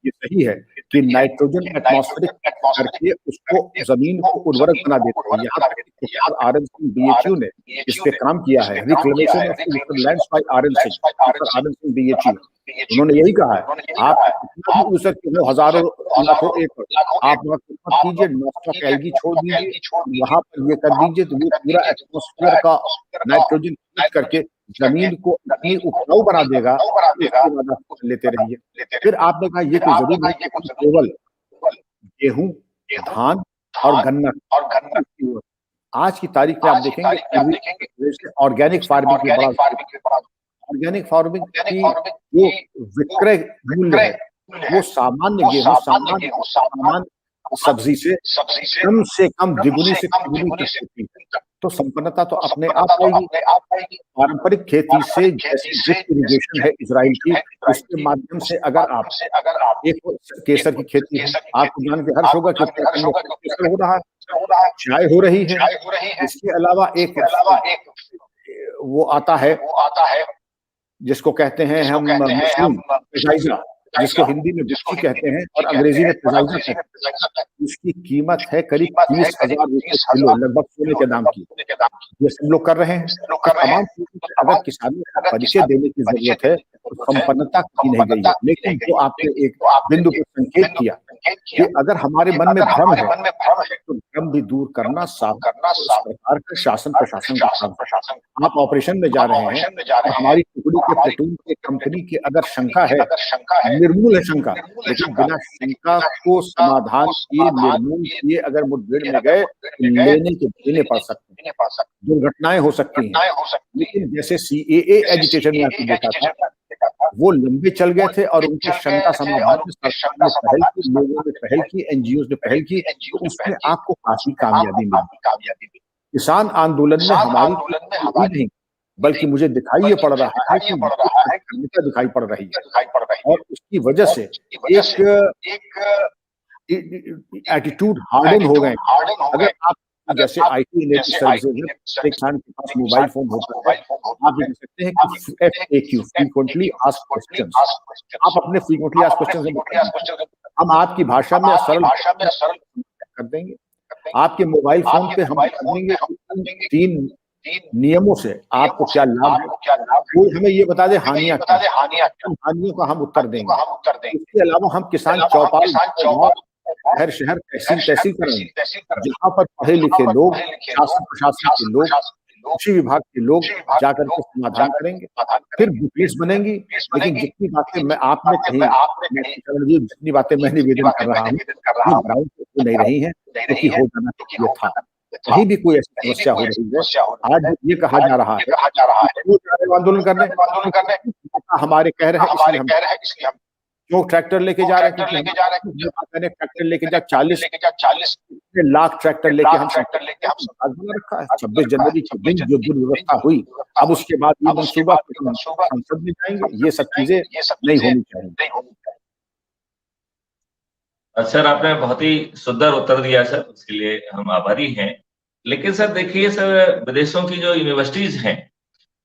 ये सही है कि नाइट्रोजन एटमॉस्फेरिक करके उसको जमीन को उर्वरक बना देते हैं। यहाँ तक आर.एन. सिंह BHU ने इस पे काम किया है, reclamation of lands by RN. Singh BHU। उन्होंने यही कहा है, आप कितना भी उसर हो, हजारों लाखों एकड़, आप वहाँ मत कीजिए, नॉस्टॉक एल्गी छोड़ दीजिए, वहां पर ये कर दीजिए, तो वो पूरा एटमॉस्फेयर का नाइट्रोजन करके जमीन को इतनी उपजाऊ बना देगा, उसके बाद आप लेते रहिए। फिर आपने कहा ये कोई जरूरी नहीं कि केवल गेहूं, धान और गन्ना, आज की तारीख में आप देखेंगे ऑर्गेनिक फार्मिंग की बड़ा, ऑर्गेनिक फार्मिंग की वो विक्रय मूल्य है, वो सामान्य गेहूं, सामान्य सब्जी से कम दिगुनी से तिगुनी तक होती है। तो संपन्नता तो अपने आप आएगी। पारंपरिक खेती से जैसे ड्रिप इरिगेशन है इजराइल की, उसके माध्यम से अगर आप एक केसर की खेती है, आपको जान के हर्ष होगा कि केसर हो रहा है, चाय हो रही है। इसके अलावा एक वो आता है जिसको कहते हैं हम मशरूम, जिसको हिंदी में गुच्छी कहते हैं और अंग्रेजी में पेजाइजा कहते हैं। उसकी कीमत है करीब 30,000 रुपए किलो, लगभग सोने के दाम की। ये सब लोग कर रहे हैं। तो तमाम चीजों अगर किसानों को परिचय देने की जरूरत है तो संपन्नता की नहीं गई है। लेकिन जो आपने एक बिंदु पर संकेत किया कि अगर हमारे मन में भ्रम है तो भ्रम भी दूर करना सरकार का, शासन प्रशासन का काम। आप ऑपरेशन में जा रहे हैं, हमारी टुकड़ी के प्लेटून के कंपनी की अगर शंका है, निर्मूल है शंका, लेकिन बिना शंका को समाधान किए, निर्मूल किए अगर मुठभेड़ में गए लेने के देने पड़ सकते हैं, दुर्घटनाएं हो सकती हैं। लेकिन जैसे CAA एजिटेशन में आपने देखा था, वो लंबे चल गए थे और उनकी शंका समाधान में सरकार ने पहल की, लोगों ने पहल की, NGOs ने पहल की, तो उसमें आपको काफी कामयाबी मिली। किसान आंदोलन में हमारी नहीं, बल्कि मुझे दिखाई ये पड़ रहा है कि दिखाई पड़ रही है और उसकी वजह से एक एटीट्यूड हार्डन हो गए। अगर आप जैसे IT रिलेटेड सर्विसेज, एक किसान के पास मोबाइल फोन होता है, आप ये कह सकते हैं कि FAQ, फ्रीक्वेंटली आस्क्ड क्वेश्चंस, आप अपने फ्रीक्वेंटली आस्क्ड क्वेश्चंस हम आपकी भाषा में सरल कर देंगे। आपके मोबाइल फोन पे हम कर देंगे 3 नियमों से आपको क्या लाभ है, कोई हमें ये बता दे हानियां क्या, हानियों का हम उत्तर देंगे। इसके अलावा हम किसान चौपाल हर शहर तहसील करेंगे, जहां पर पढ़े लिखे लोग, शासन प्रशासन के लोग, कृषि विभाग के लोग जाकर के समाधान करेंगे। फिर बुकलेट्स बनेंगी। लेकिन जितनी बातें मैं आपने कही, जितनी बातें मैं निवेदन कर रहा हूँ, ये ग्राउंड पे नहीं रही है, क्योंकि हो जाना चाहिए था। कहीं भी कोई ऐसी समस्या हो रही है, आज ये कहा जा रहा है आंदोलन करने, हमारे कह रहे हैं इसलिए हम क्यों ट्रैक्टर लेके जा रहे हैं, क्योंकि ट्रैक्टर लेके जा 40 लाख ट्रैक्टर लेके हम रखा है। 26 जनवरी के दिन जो दुर्व्यवस्था हुई, अब उसके बाद ये मंसूबा संसद में जाएंगे, ये सब चीजें नहीं होनी चाहिए। सर आपने बहुत ही सुंदर उत्तर दिया सर, उसके लिए हम आभारी हैं। लेकिन सर देखिए सर, विदेशों की जो यूनिवर्सिटीज हैं,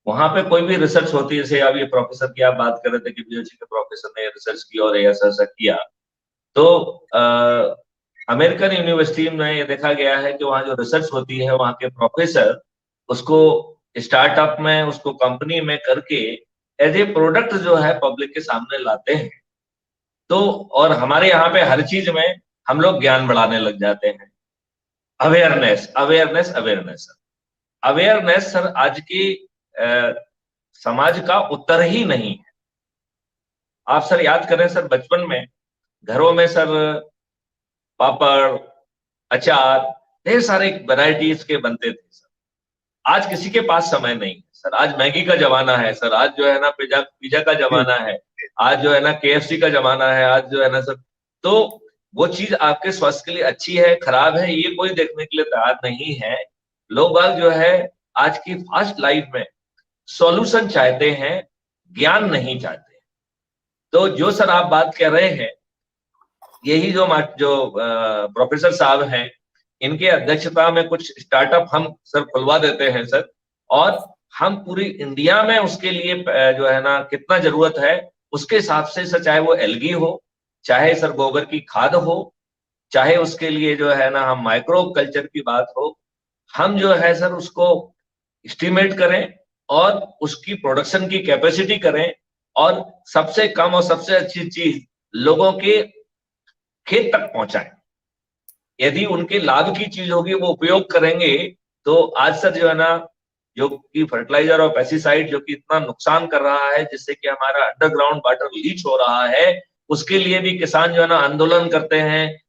वहां पे कोई भी रिसर्च होती है, जैसे अब ये प्रोफेसर की आप बात कर रहे थे कि बीएचयू के प्रोफेसर ने रिसर्च की और ऐसा ऐसा किया, तो अमेरिकन यूनिवर्सिटी में ये देखा गया है कि वहाँ जो रिसर्च होती है, वहाँ के प्रोफेसर उसको स्टार्टअप में, उसको कंपनी में करके एज ए प्रोडक्ट जो है पब्लिक के सामने लाते हैं। तो और हमारे यहाँ पे हर चीज में हम लोग ज्ञान बढ़ाने लग जाते हैं। Awareness awareness awareness awareness sir आज की समाज का उत्तर ही नहीं है। आप सर याद करें सर, बचपन में घरों में सर पापड़, अचार, ढेर सारे वैरायटीज के बनते थे सर। आज किसी के पास समय नहीं है सर। आज मैगी का जमाना है सर, आज जो है ना पिज्जा पिज्जा का जमाना है, आज जो है ना केएफसी का जमाना है, आज जो है ना सर। तो वो चीज आपके स्वास्थ्य के लिए अच्छी है खराब है ये कोई देखने के लिए तैयार नहीं है। लोग आज जो है आज की फास्ट लाइफ में सॉल्यूशन चाहते हैं, ज्ञान नहीं चाहते। तो जो सर आप बात कर रहे हैं, यही जो प्रोफेसर साहब हैं, इनके अध्यक्षता में कुछ स्टार्टअप हम सर खुलवा देते हैं सर, और हम पूरी इंडिया में उसके लिए जो है ना कितना जरूरत है उसके हिसाब से सर, चाहे वो एल्गी हो, चाहे सर गोबर की खाद हो, चाहे उसके लिए जो है ना हम माइक्रो कल्चर की बात हो, हम जो है सर उसको एस्टिमेट करें और उसकी प्रोडक्शन की कैपेसिटी करें, और सबसे कम और सबसे अच्छी चीज लोगों के खेत तक पहुंचाएं। यदि उनके लाभ की चीज होगी, वो उपयोग करेंगे, तो आज सर जो है ना, जो कि फर्टिलाइजर और पेस्टिसाइड जो कि इतना नुकसान कर रहा है, जिससे कि हमारा अंडरग्राउंड वाटर लीच हो रहा है, उसके लिए भी किसान जो है ना आंदोलन करते हैं।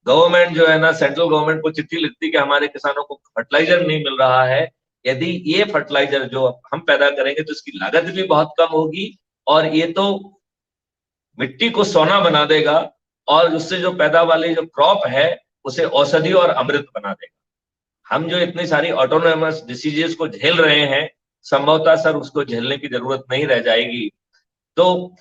गवर्नमेंट जो है ना, सेंट्रल गवर्नमेंट को चिट्ठी लिखती कि हमारे किसानों को फर्टिलाइजर नहीं मिल रहा है। यदि ये फर्टिलाइजर जो हम पैदा करेंगे तो इसकी लागत भी बहुत कम होगी, और ये तो मिट्टी को सोना बना देगा, और उससे जो पैदा वाली जो क्रॉप है उसे औषधि और अमृत बना देगा। हम जो इतनी सारी ऑटोनोमस डिसीजेस को झेल रहे हैं, संभवतः सर उसको झेलने की जरूरत नहीं रह जाएगी। तो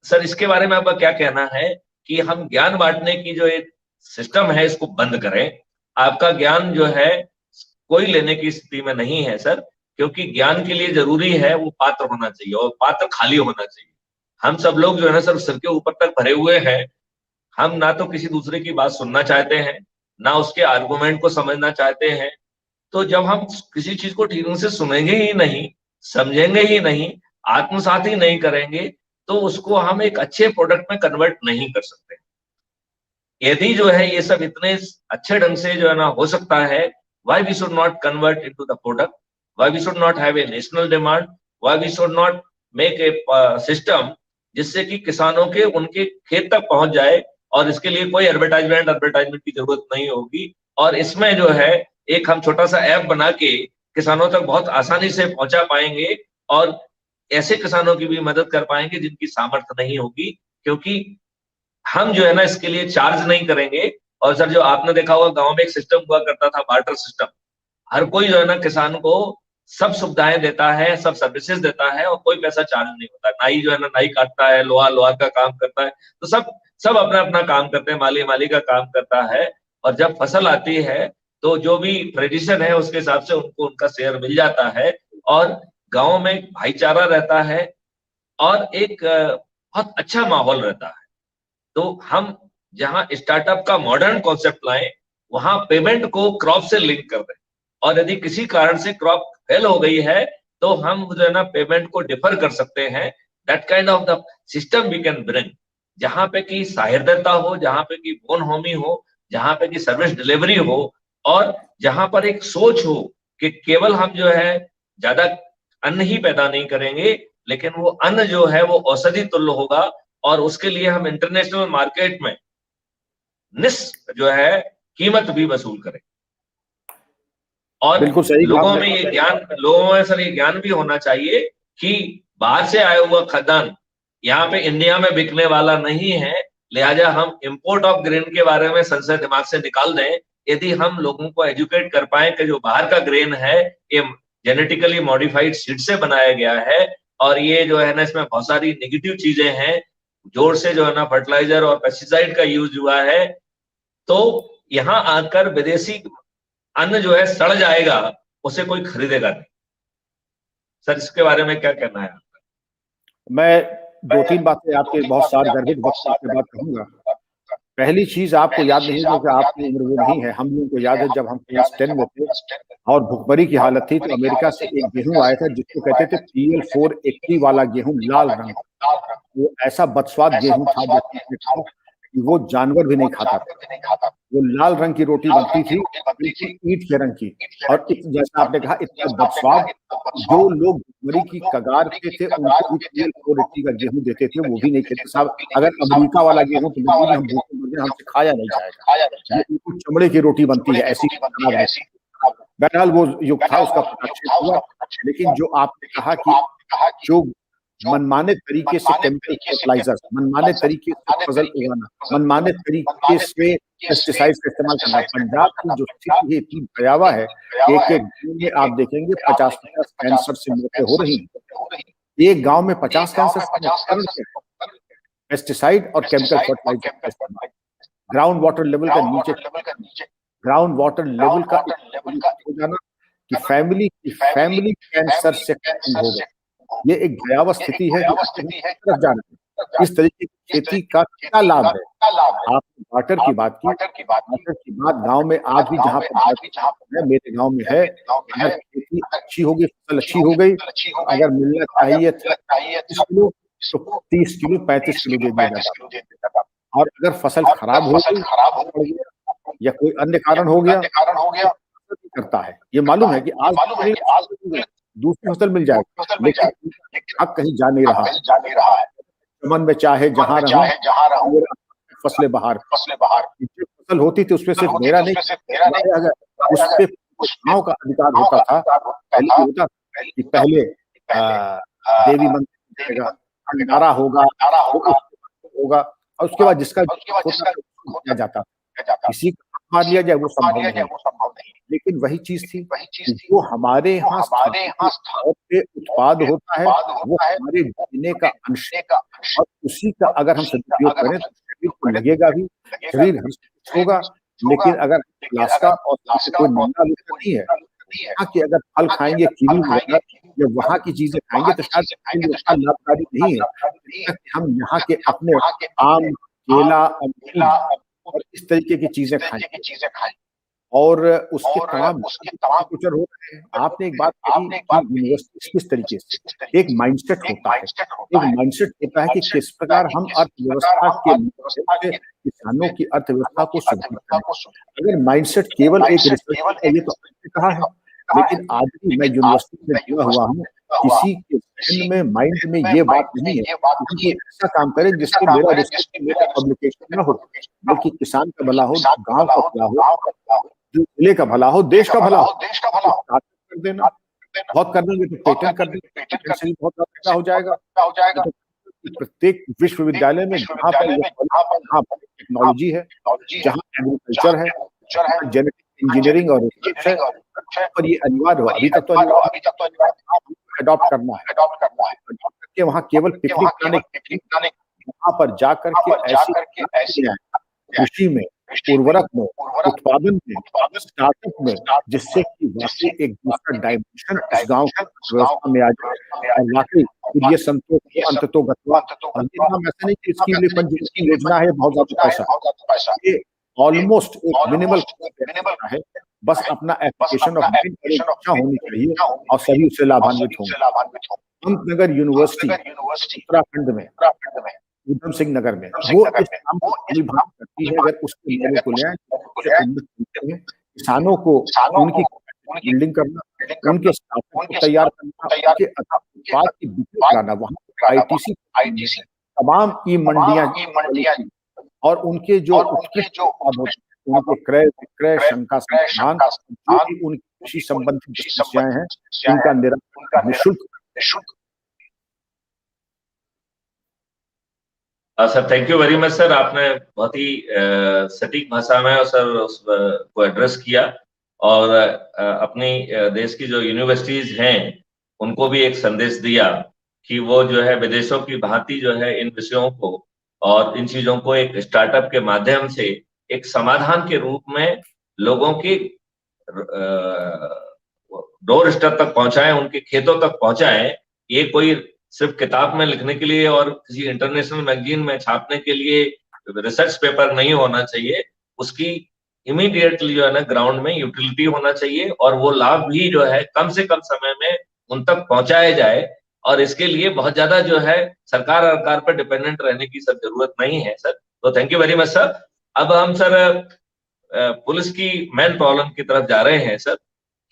सर इसके बारे में आपका क्या कहना है कि हम ज्ञान बांटने की जो एक सिस्टम है इसको बंद करें? आपका ज्ञान जो है कोई लेने की स्थिति में नहीं है सर, क्योंकि ज्ञान के लिए जरूरी है वो पात्र होना चाहिए, और पात्र खाली होना चाहिए। हम सब लोग जो है ना सर सिर के ऊपर तक भरे हुए हैं। हम ना तो किसी दूसरे की बात सुनना चाहते हैं, ना उसके आर्गुमेंट को समझना चाहते हैं। तो जब हम किसी चीज को ठीक से सुनेंगे ही नहीं, समझेंगे ही नहीं, आत्मसात ही नहीं करेंगे, तो उसको हम एक अच्छे प्रोडक्ट में कन्वर्ट नहीं कर सकते। यदि जो है ये सब इतने अच्छे ढंग से जो है ना हो सकता है, why we should not convert into the product, why we should not have a national demand, why we should not make a system जिससे कि किसानों के उनके खेत तक पहुंच जाए, और इसके लिए कोई एडवर्टाइजमेंट की जरूरत नहीं होगी। और इसमें जो है एक हम छोटा सा ऐप बना के किसानों तक बहुत आसानी से पहुंचा पाएंगे, और ऐसे किसानों की भी मदद कर पाएंगे जिनकी सामर्थ्य नहीं होगी, क्योंकि हम जो है ना इसके लिए चार्ज नहीं करेंगे। और सर जो आपने देखा होगा, गांव में एक सिस्टम हुआ करता था, बार्टर सिस्टम। हर कोई जो है ना किसान को सब सुविधाएं देता है, सब सर्विसेज देता है, और कोई पैसा चार्ज नहीं होता। नाई जो है ना नाई काटता है, लोहा लोहा का काम करता है, तो सब सब अपना अपना काम करते हैं, माली माली का काम करता है। और जब फसल आती है तो जो भी ट्रेडिशन है उसके हिसाब से उनको उनका शेयर मिल जाता है, और गाँव में भाईचारा रहता है, और एक बहुत अच्छा माहौल रहता है। तो हम जहां स्टार्टअप का मॉडर्न कॉन्सेप्ट लाएं, वहां पेमेंट को क्रॉप से लिंक कर दें, और यदि किसी कारण से क्रॉप फेल हो गई है तो हम जो है ना पेमेंट को डिफर कर सकते हैं। That kind of the system we can bring, जहां पे की सहायता हो, जहां पे की बोन होमी हो, जहां पे की सर्विस डिलीवरी हो, और जहां पर एक सोच हो कि केवल हम जो है ज्यादा अन्न ही पैदा नहीं करेंगे, लेकिन वो अन्न जो है वो औषधि तुल्य होगा, और उसके लिए हम इंटरनेशनल मार्केट में जो है कीमत भी वसूल करें। और बिल्कुल सही लोगों में ये ज्ञान, लोगों में सर ये ज्ञान भी होना चाहिए कि बाहर से आया हुआ खाद्यान्न यहाँ पे इंडिया में बिकने वाला नहीं है। लिहाजा हम इंपोर्ट ऑफ ग्रेन के बारे में संशय दिमाग से निकाल दें। यदि हम लोगों को एजुकेट कर पाए कि जो बाहर का ग्रेन है ये जेनेटिकली मॉडिफाइड सीड से बनाया गया है, और ये जो है ना इसमें बहुत सारी नेगेटिव चीजें हैं, जोर से जो है ना फर्टिलाइजर और पेस्टिसाइड का यूज हुआ है, तो यहाँ आकर विदेशी अन्न जो है सड़ जाएगा, उसे कोई खरीदेगा नहीं। सर इसके बारे में क्या कहना है? मैं 2-3 बातें आपके बहुत सारगर्भित वक्तव्य के बाद कहूंगा। पहली चीज, आपको याद नहीं होगा कि आपकी उम्र वो नहीं है, हम लोगों को याद है जब हम क्लास 10 में थे और भुखमरी की हालत थी, तो अमेरिका से एक गेहूं आया था जिसको कहते थे PL480 वाला गेहूं, लाल रंग। वो ऐसा बदस्वाद गेहूं था कि वो जानवर भी नहीं खाता था। वो लाल रंग की रोटी बनती थी, बिल्कुल ईंट के रंग की, और जैसा आपने कहा इतना बदस्वाद, जो लोग भुखमरी की कगार पे थे उनको भी PL480 का गेहूं देते थे, वो भी नहीं खेते साहब। अगर अमेरिका वाला गेहूं तो बिल्कुल हम भूखे मर जाए, हमसे खाया नहीं जाएगा। ये बिल्कुल चमड़े की रोटी बनती है ऐसी। बहरहाल वो युग था, उसका पटाक्षेप हुआ। लेकिन जो आपने कहा कि जो मनमाने तरीके से केमिकल फर्टिलाइजर्स, मनमाने तरीके से फसल उगाना, मनमाने तरीके से पेस्टिसाइड्स का इस्तेमाल करना, पंजाब की जो स्थिति है इतनी भयावह है, एक-एक गांव में आप देखेंगे 50-50 कैंसर से मौतें हो रही हैं। एक गांव में 50 कैंसर से मौतें, पेस्टिसाइड और केमिकल फर्टिलाइजर का इस्तेमाल, ग्राउंड वाटर लेवल का नीचे, ग्राउंड वाटर लेवल का हो जाना कि फैमिली कैंसर से खत्म हो गए। ये एक भयावह स्थिति है, तरफ जा रहे हैं। इस तरीके की खेती का क्या लाभ है? आपने वाटर की बात की, वाटर की बात गांव में आज भी जहां पर मेरे गांव में है, अगर खेती अच्छी होगी, फसल अच्छी हो गई, अगर मिलना चाहिए 30 किलो तो 30 किलो 35 किलो दे दिया जाता है। और अगर फसल खराब हो गई या कोई अन्य कारण हो गया करता है। ये मालूम है कि आज दूसरी फसल मिल जाएगी, लेकिन हक कहीं जा नहीं रहा है। चमन में चाहे जहां रहूं, फसलें बहार, जो फसल होती थी उसमें सिर्फ मेरा नहीं, उस पे गांव का अधिकार होता था। पहले होता कि पहले देवी मंदिर भंडारा होगा और उसके बाद जिसका किया जाता, किसी को मार लिया जाए वो संभव नहीं। लेकिन वही चीज थी कि जो हमारे यहाँ पे उत्पाद होता है वो हमारे जीने का अंश है, और उसी का अगर हम सदुपयोग करें तो शरीर को लगेगा भी, शरीर होगा। लेकिन अगर प्लास्टिक और कोई निंदा नहीं है, वहाँ के अगर फल खाएंगे, कीवी वगैरह या वहाँ की चीजें खाएंगे तो शायद उतना लाभकारी नहीं है। हम यहाँ के अपने आम, केला, अमरूद और इस तरीके की चीजें खाएं और उसके तमाम गोचर हो रहे हैं। आपने एक बात कही कि यूनिवर्सिटी किस तरीके से एक माइंडसेट होता है, कि किस प्रकार हम अर्थव्यवस्था के किसानों की अर्थव्यवस्था को सुदृढ़ करें। अगर माइंडसेट केवल एक रिसर्च है, ये तो आपने कहा है, लेकिन आज भी मैं यूनिवर्सिटी में जुड़ा हुआ हूँ, किसी के जहन में, माइंड में ये बात नहीं है कि ऐसा काम करें जिससे मेरा पब्लिकेशन न हो, बल्कि किसान का भला हो, गांव का भला हो, जिले का भला हो, देश का भला हो। कर देना, बहुत कर देंगे तो पेटेंट कर देंगे, पेटेंट से बहुत ज्यादा हो जाएगा। तो प्रत्येक विश्वविद्यालय में जहाँ पर टेक्नोलॉजी है, जहाँ एग्रीकल्चर है, जेनेटिक इंजीनियरिंग और रिसर्च है, और ये अनिवार्य हो। अभी तक तो अडॉप्ट करना है, अडॉप्ट करके वहाँ केवल पिकनिक वहाँ पर जाकर के ऐसी कृषि में, उर्वरक में, उत्पादन में, स्टार्टअप में, जिससे कि वाकई एक दूसरा डायमेंशन इस गांव की व्यवस्था में आ जाए और वाकई ये संतोष अंततो गत्वा। ऐसा नहीं कि इसके लिए पंजीकरण योजना है बहुत ज्यादा पैसा, ये ऑलमोस्ट एक मिनिमल है, बस अपना एप्लीकेशन ऑफ अच्छा होनी चाहिए और सभी उससे लाभान्वित होंगे। अहमदनगर यूनिवर्सिटी उत्तराखंड में, उधम सिंह नगर में, वो इस काम को निभाव करती है। अगर उसके मेरे को ले किसानों को उनकी बिल्डिंग करना, उनके स्टार्टअप को तैयार करना, उनके उत्पाद की बिक्री कराना, वहाँ आईटीसी तमाम ई मंडियां और उनके जो उनके क्रय विक्रय शंका समाधान, जो भी उनकी कृषि संबंधित समस्याएं हैं, उनका निराकरण निःशुल्क। Sir thank you very much sir, आपने बहुत ही सटीक भाषा में सर को एड्रेस किया और अपनी देश की जो यूनिवर्सिटीज हैं उनको भी एक संदेश दिया कि वो जो है विदेशों की भांति जो है इन विषयों को और इन चीजों को एक स्टार्टअप के माध्यम से एक समाधान के रूप में लोगों की डोर स्टेप तक पहुंचाएं, उनके खेतों तक पहुंचाएं। ये कोई सिर्फ किताब में लिखने के लिए और किसी इंटरनेशनल मैगजीन में छापने के लिए रिसर्च पेपर नहीं होना चाहिए, उसकी इमीडिएटली जो है ना ग्राउंड में यूटिलिटी होना चाहिए और वो लाभ भी जो है कम से कम समय में उन तक पहुंचाया जाए। और इसके लिए बहुत ज्यादा जो है सरकार पर डिपेंडेंट रहने की सर जरूरत नहीं है सर। तो thank you very much sir. अब हम सर पुलिस की मेन प्रॉब्लम की तरफ जा रहे हैं सर,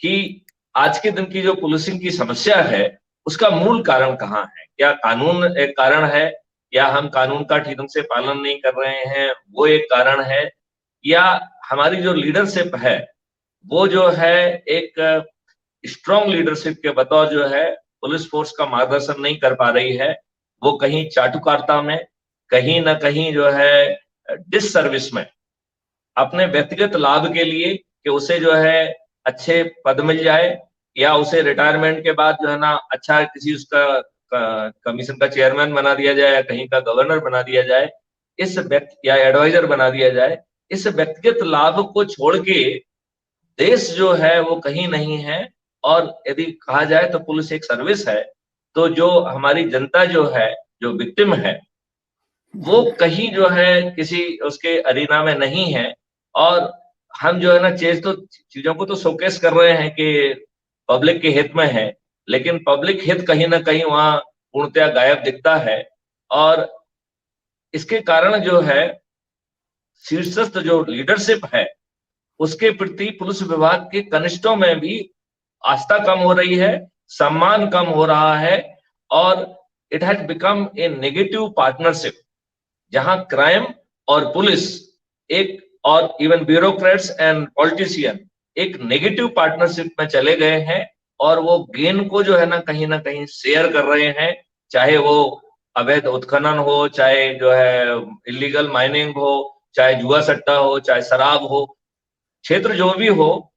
कि आज के दिन की जो पुलिसिंग की समस्या है उसका मूल कारण कहाँ है? क्या कानून एक कारण है, या हम कानून का ठीक ढंग से पालन नहीं कर रहे हैं वो एक कारण है, या हमारी जो लीडरशिप है वो जो है एक स्ट्रॉन्ग लीडरशिप के बतौर जो है पुलिस फोर्स का मार्गदर्शन नहीं कर पा रही है, वो कहीं चाटुकारिता में, कहीं ना कहीं जो है डिससर्विस में, अपने व्यक्तिगत लाभ के लिए कि उसे जो है अच्छे पद मिल जाए, या उसे रिटायरमेंट के बाद जो है ना अच्छा किसी उसका कमीशन का चेयरमैन बना दिया जाए या कहीं का गवर्नर बना दिया जाए, इस व्यक्ति या एडवाइजर बना दिया जाए, इस व्यक्तिगत लाभ को छोड़ के देश जो है वो कहीं नहीं है। और यदि कहा जाए तो पुलिस एक सर्विस है, तो जो हमारी जनता जो है, जो विक्टिम है, वो कहीं जो है किसी उसके अरीना में नहीं है। और हम जो है ना चीजों को तो शोकेस कर रहे हैं कि पब्लिक के हित में है, लेकिन पब्लिक हित कहीं ना कहीं वहां पूर्णतया गायब दिखता है। और इसके कारण जो है शीर्षस्थ जो लीडरशिप है उसके प्रति पुलिस विभाग के कनिष्ठों में भी आस्था कम हो रही है, सम्मान कम हो रहा है, और it has become a negative partnership, जहां क्राइम और पुलिस एक, और इवन ब्यूरोक्रेट्स एंड पॉलिटिशियन एक नेगेटिव पार्टनरशिप में चले गए हैं। और वो गेन को जो है ना कहीं शेयर कर रहे हैं, चाहे वो अवैध उत्खनन हो, चाहे जो है इलीगल माइनिंग हो, चाहे जुआ सट्टा हो, चाहे शराब हो, क्षेत्र जो भी हो,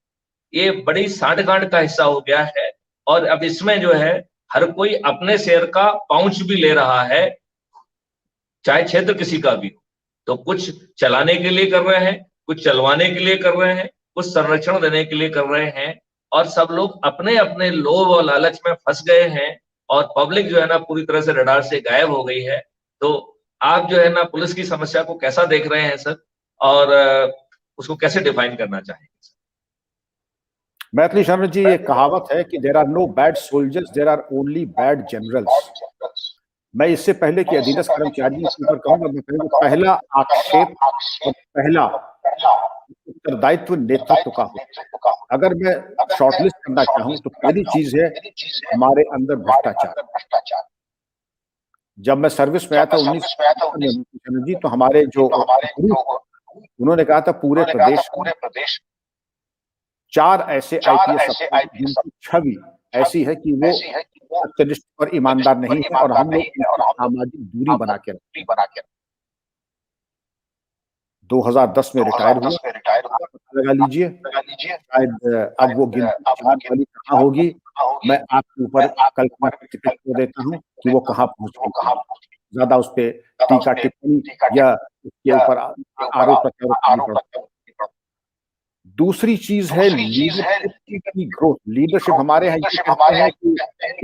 ये बड़ी सांठगांठ का हिस्सा हो गया है। और अब इसमें जो है हर कोई अपने शेयर का पाउंच भी ले रहा है, चाहे क्षेत्र किसी का भी हो। तो कुछ चलाने के लिए कर रहे हैं, कुछ चलवाने के लिए कर रहे हैं, कुछ संरक्षण देने के लिए कर रहे हैं, और सब लोग अपने अपने लोभ और लालच में फंस गए हैं, और पब्लिक जो है ना पूरी तरह से रडार से गायब हो गई है। तो आप जो है ना पुलिस की समस्या को कैसा देख रहे हैं सर, और उसको कैसे डिफाइन करना चाहेंगे? मैथिली शरण जी, ये कहावत है कि there are no bad soldiers, there are only bad generals. मैं इससे पहले कि अधीनस्थ कर्मचारियों के ऊपर कहूंगा, मैं कहूंगा पहला आक्षेप और पहला उत्तरदायित्व नेतृत्व का हो। अगर मैं शॉर्टलिस्ट करना चाहूं तो पहली चीज है हमारे अंदर भ्रष्टाचार। जब मैं सर्विस में आया था 19 जी, तो हमारे जो उन्होंने कहा था पूरे प्रदेश 4 ऐसे आईपीएस जिनकी छवि ऐसी है कि वो सत्यनिष्ठ और ईमानदार नहीं है, और हम लोग सामाजिक दूरी बना के रखते। 2010 में रिटायर हुआ, पता लगा लीजिए शायद अब वो गिनती 4 वाली कहाँ होगी, मैं आपके ऊपर कल्पना कर देता हूँ कि वो कहाँ पहुंच। ज्यादा उस पर टीका टिप्पणी या उसके ऊपर आरोप प्रत्यारोप। दूसरी चीज है लीडरशिप की ग्रोथ। लीडरशिप हमारे यहाँ ये कहते हैं कि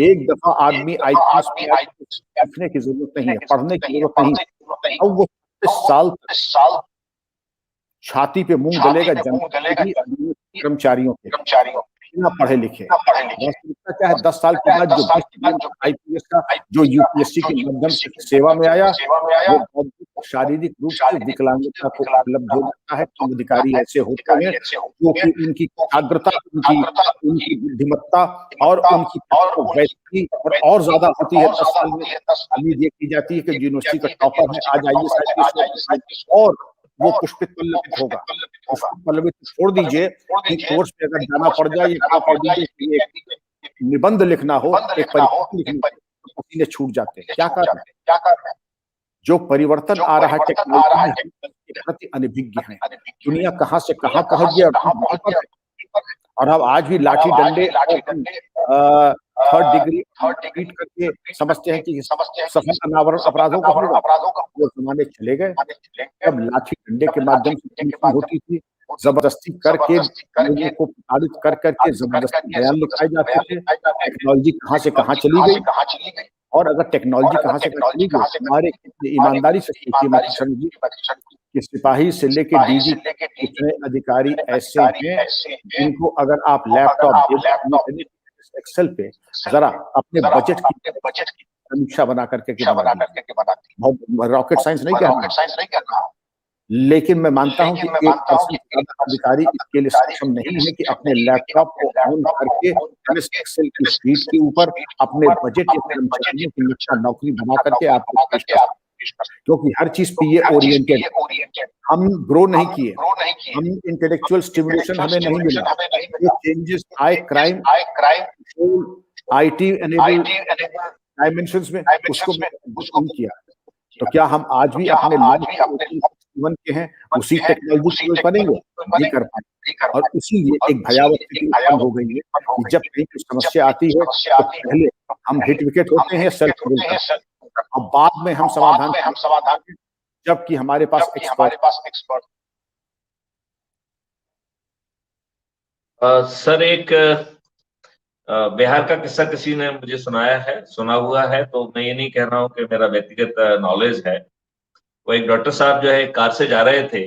एक दफा आदमी आईपीएस में सीखने की जरूरत नहीं है, पढ़ने की जरूरत नहीं। अब वो 30 साल छाती पे मूंग दलेगा कर्मचारियों के बिना पढ़े लिखे। वास्तविकता क्या है, 10 साल के बाद जो आईपीएस का जो यूपीएससी के माध्यम से सेवा में आया, वो शारीरिक रूप से विकलांगता को उपलब्ध हो जाता है। तो अधिकारी ऐसे होते हैं जो कि उनकी एकाग्रता, उनकी बुद्धिमत्ता और उनकी वैसी और ज्यादा होती है। 10 साल में उम्मीद ये की जाती है कि यूनिवर्सिटी का टॉपर है, आज आइए और वो पुष्पित पल्लवित होगा। पुष्पित पल्लवित छोड़ दीजिए कि कोर्स में अगर जाना पड़ जाए, एक निबंध लिखना हो, एक परीक्षा लिखनी हो, तो पसीने छूट जाते हैं। क्या कारण है? जो परिवर्तन आ रहा है टेक्नोलॉजी के प्रति अनभिज्ञ है। दुनिया कहां से कहां पहुंच गया, और अब आज भी लाठी डंडे थर्ड डिग्री ट्रीट करके समझते हैं कि सफल अनावरण अपराधों का होगा। वो जमाने चले गए जब लाठी डंडे के माध्यम से पुलिसिंग होती थी, जबरदस्ती करके लोगों को प्रताड़ित कर करके जबरदस्ती बयान लिखाए जाते थे। टेक्नोलॉजी कहाँ से कहाँ चली गई, और अगर टेक्नोलॉजी कहाँ से कहाँ चली गई, हमारे ईमानदारी से सोचिए माधुशरण जी कि सिपाही से लेके डीजी कितने अधिकारी ऐसे हैं जिनको अगर आप लैपटॉप एक्सेल पे जरा अपने बजट की समीक्षा बना करके बहुत रॉकेट साइंस नहीं कहना, लेकिन मैं मानता हूं कि 1% अधिकारी इसके लिए सक्षम नहीं है कि अपने लैपटॉप को ऑन करके एमएस एक्सेल की शीट के ऊपर अपने बजट या कर्मचारियों की निष्ठा नौकरी बना करके आपको पेश कर, क्योंकि हर चीज पीए ओरिएंटेड। हम ग्रो नहीं किए, हम इंटेलेक्चुअल स्टिमुलेशन हमें नहीं मिला। ये चेंजेस आए क्राइम आईटी एनेबल्ड डायमेंशंस में, उसको नहीं किया। तो क्या हम आज भी अपने जीवन के हैं उसी टेक्नोलॉजी पर बनेंगे? नहीं कर पाए। और इसीलिए एक भयावह स्थिति उत्पन्न हो गई है कि जब कहीं कुछ समस्या आती है तो पहले हम हिट विकेट होते हैं सेल्फ और बाद में हम समाधान, जबकि हमारे पास एक्सपर्ट। सर, एक बिहार का किस्सा किसी ने मुझे सुना हुआ है, तो मैं ये नहीं कह रहा हूँ कि मेरा व्यक्तिगत नॉलेज है। वो एक डॉक्टर साहब जो है कार से जा रहे थे,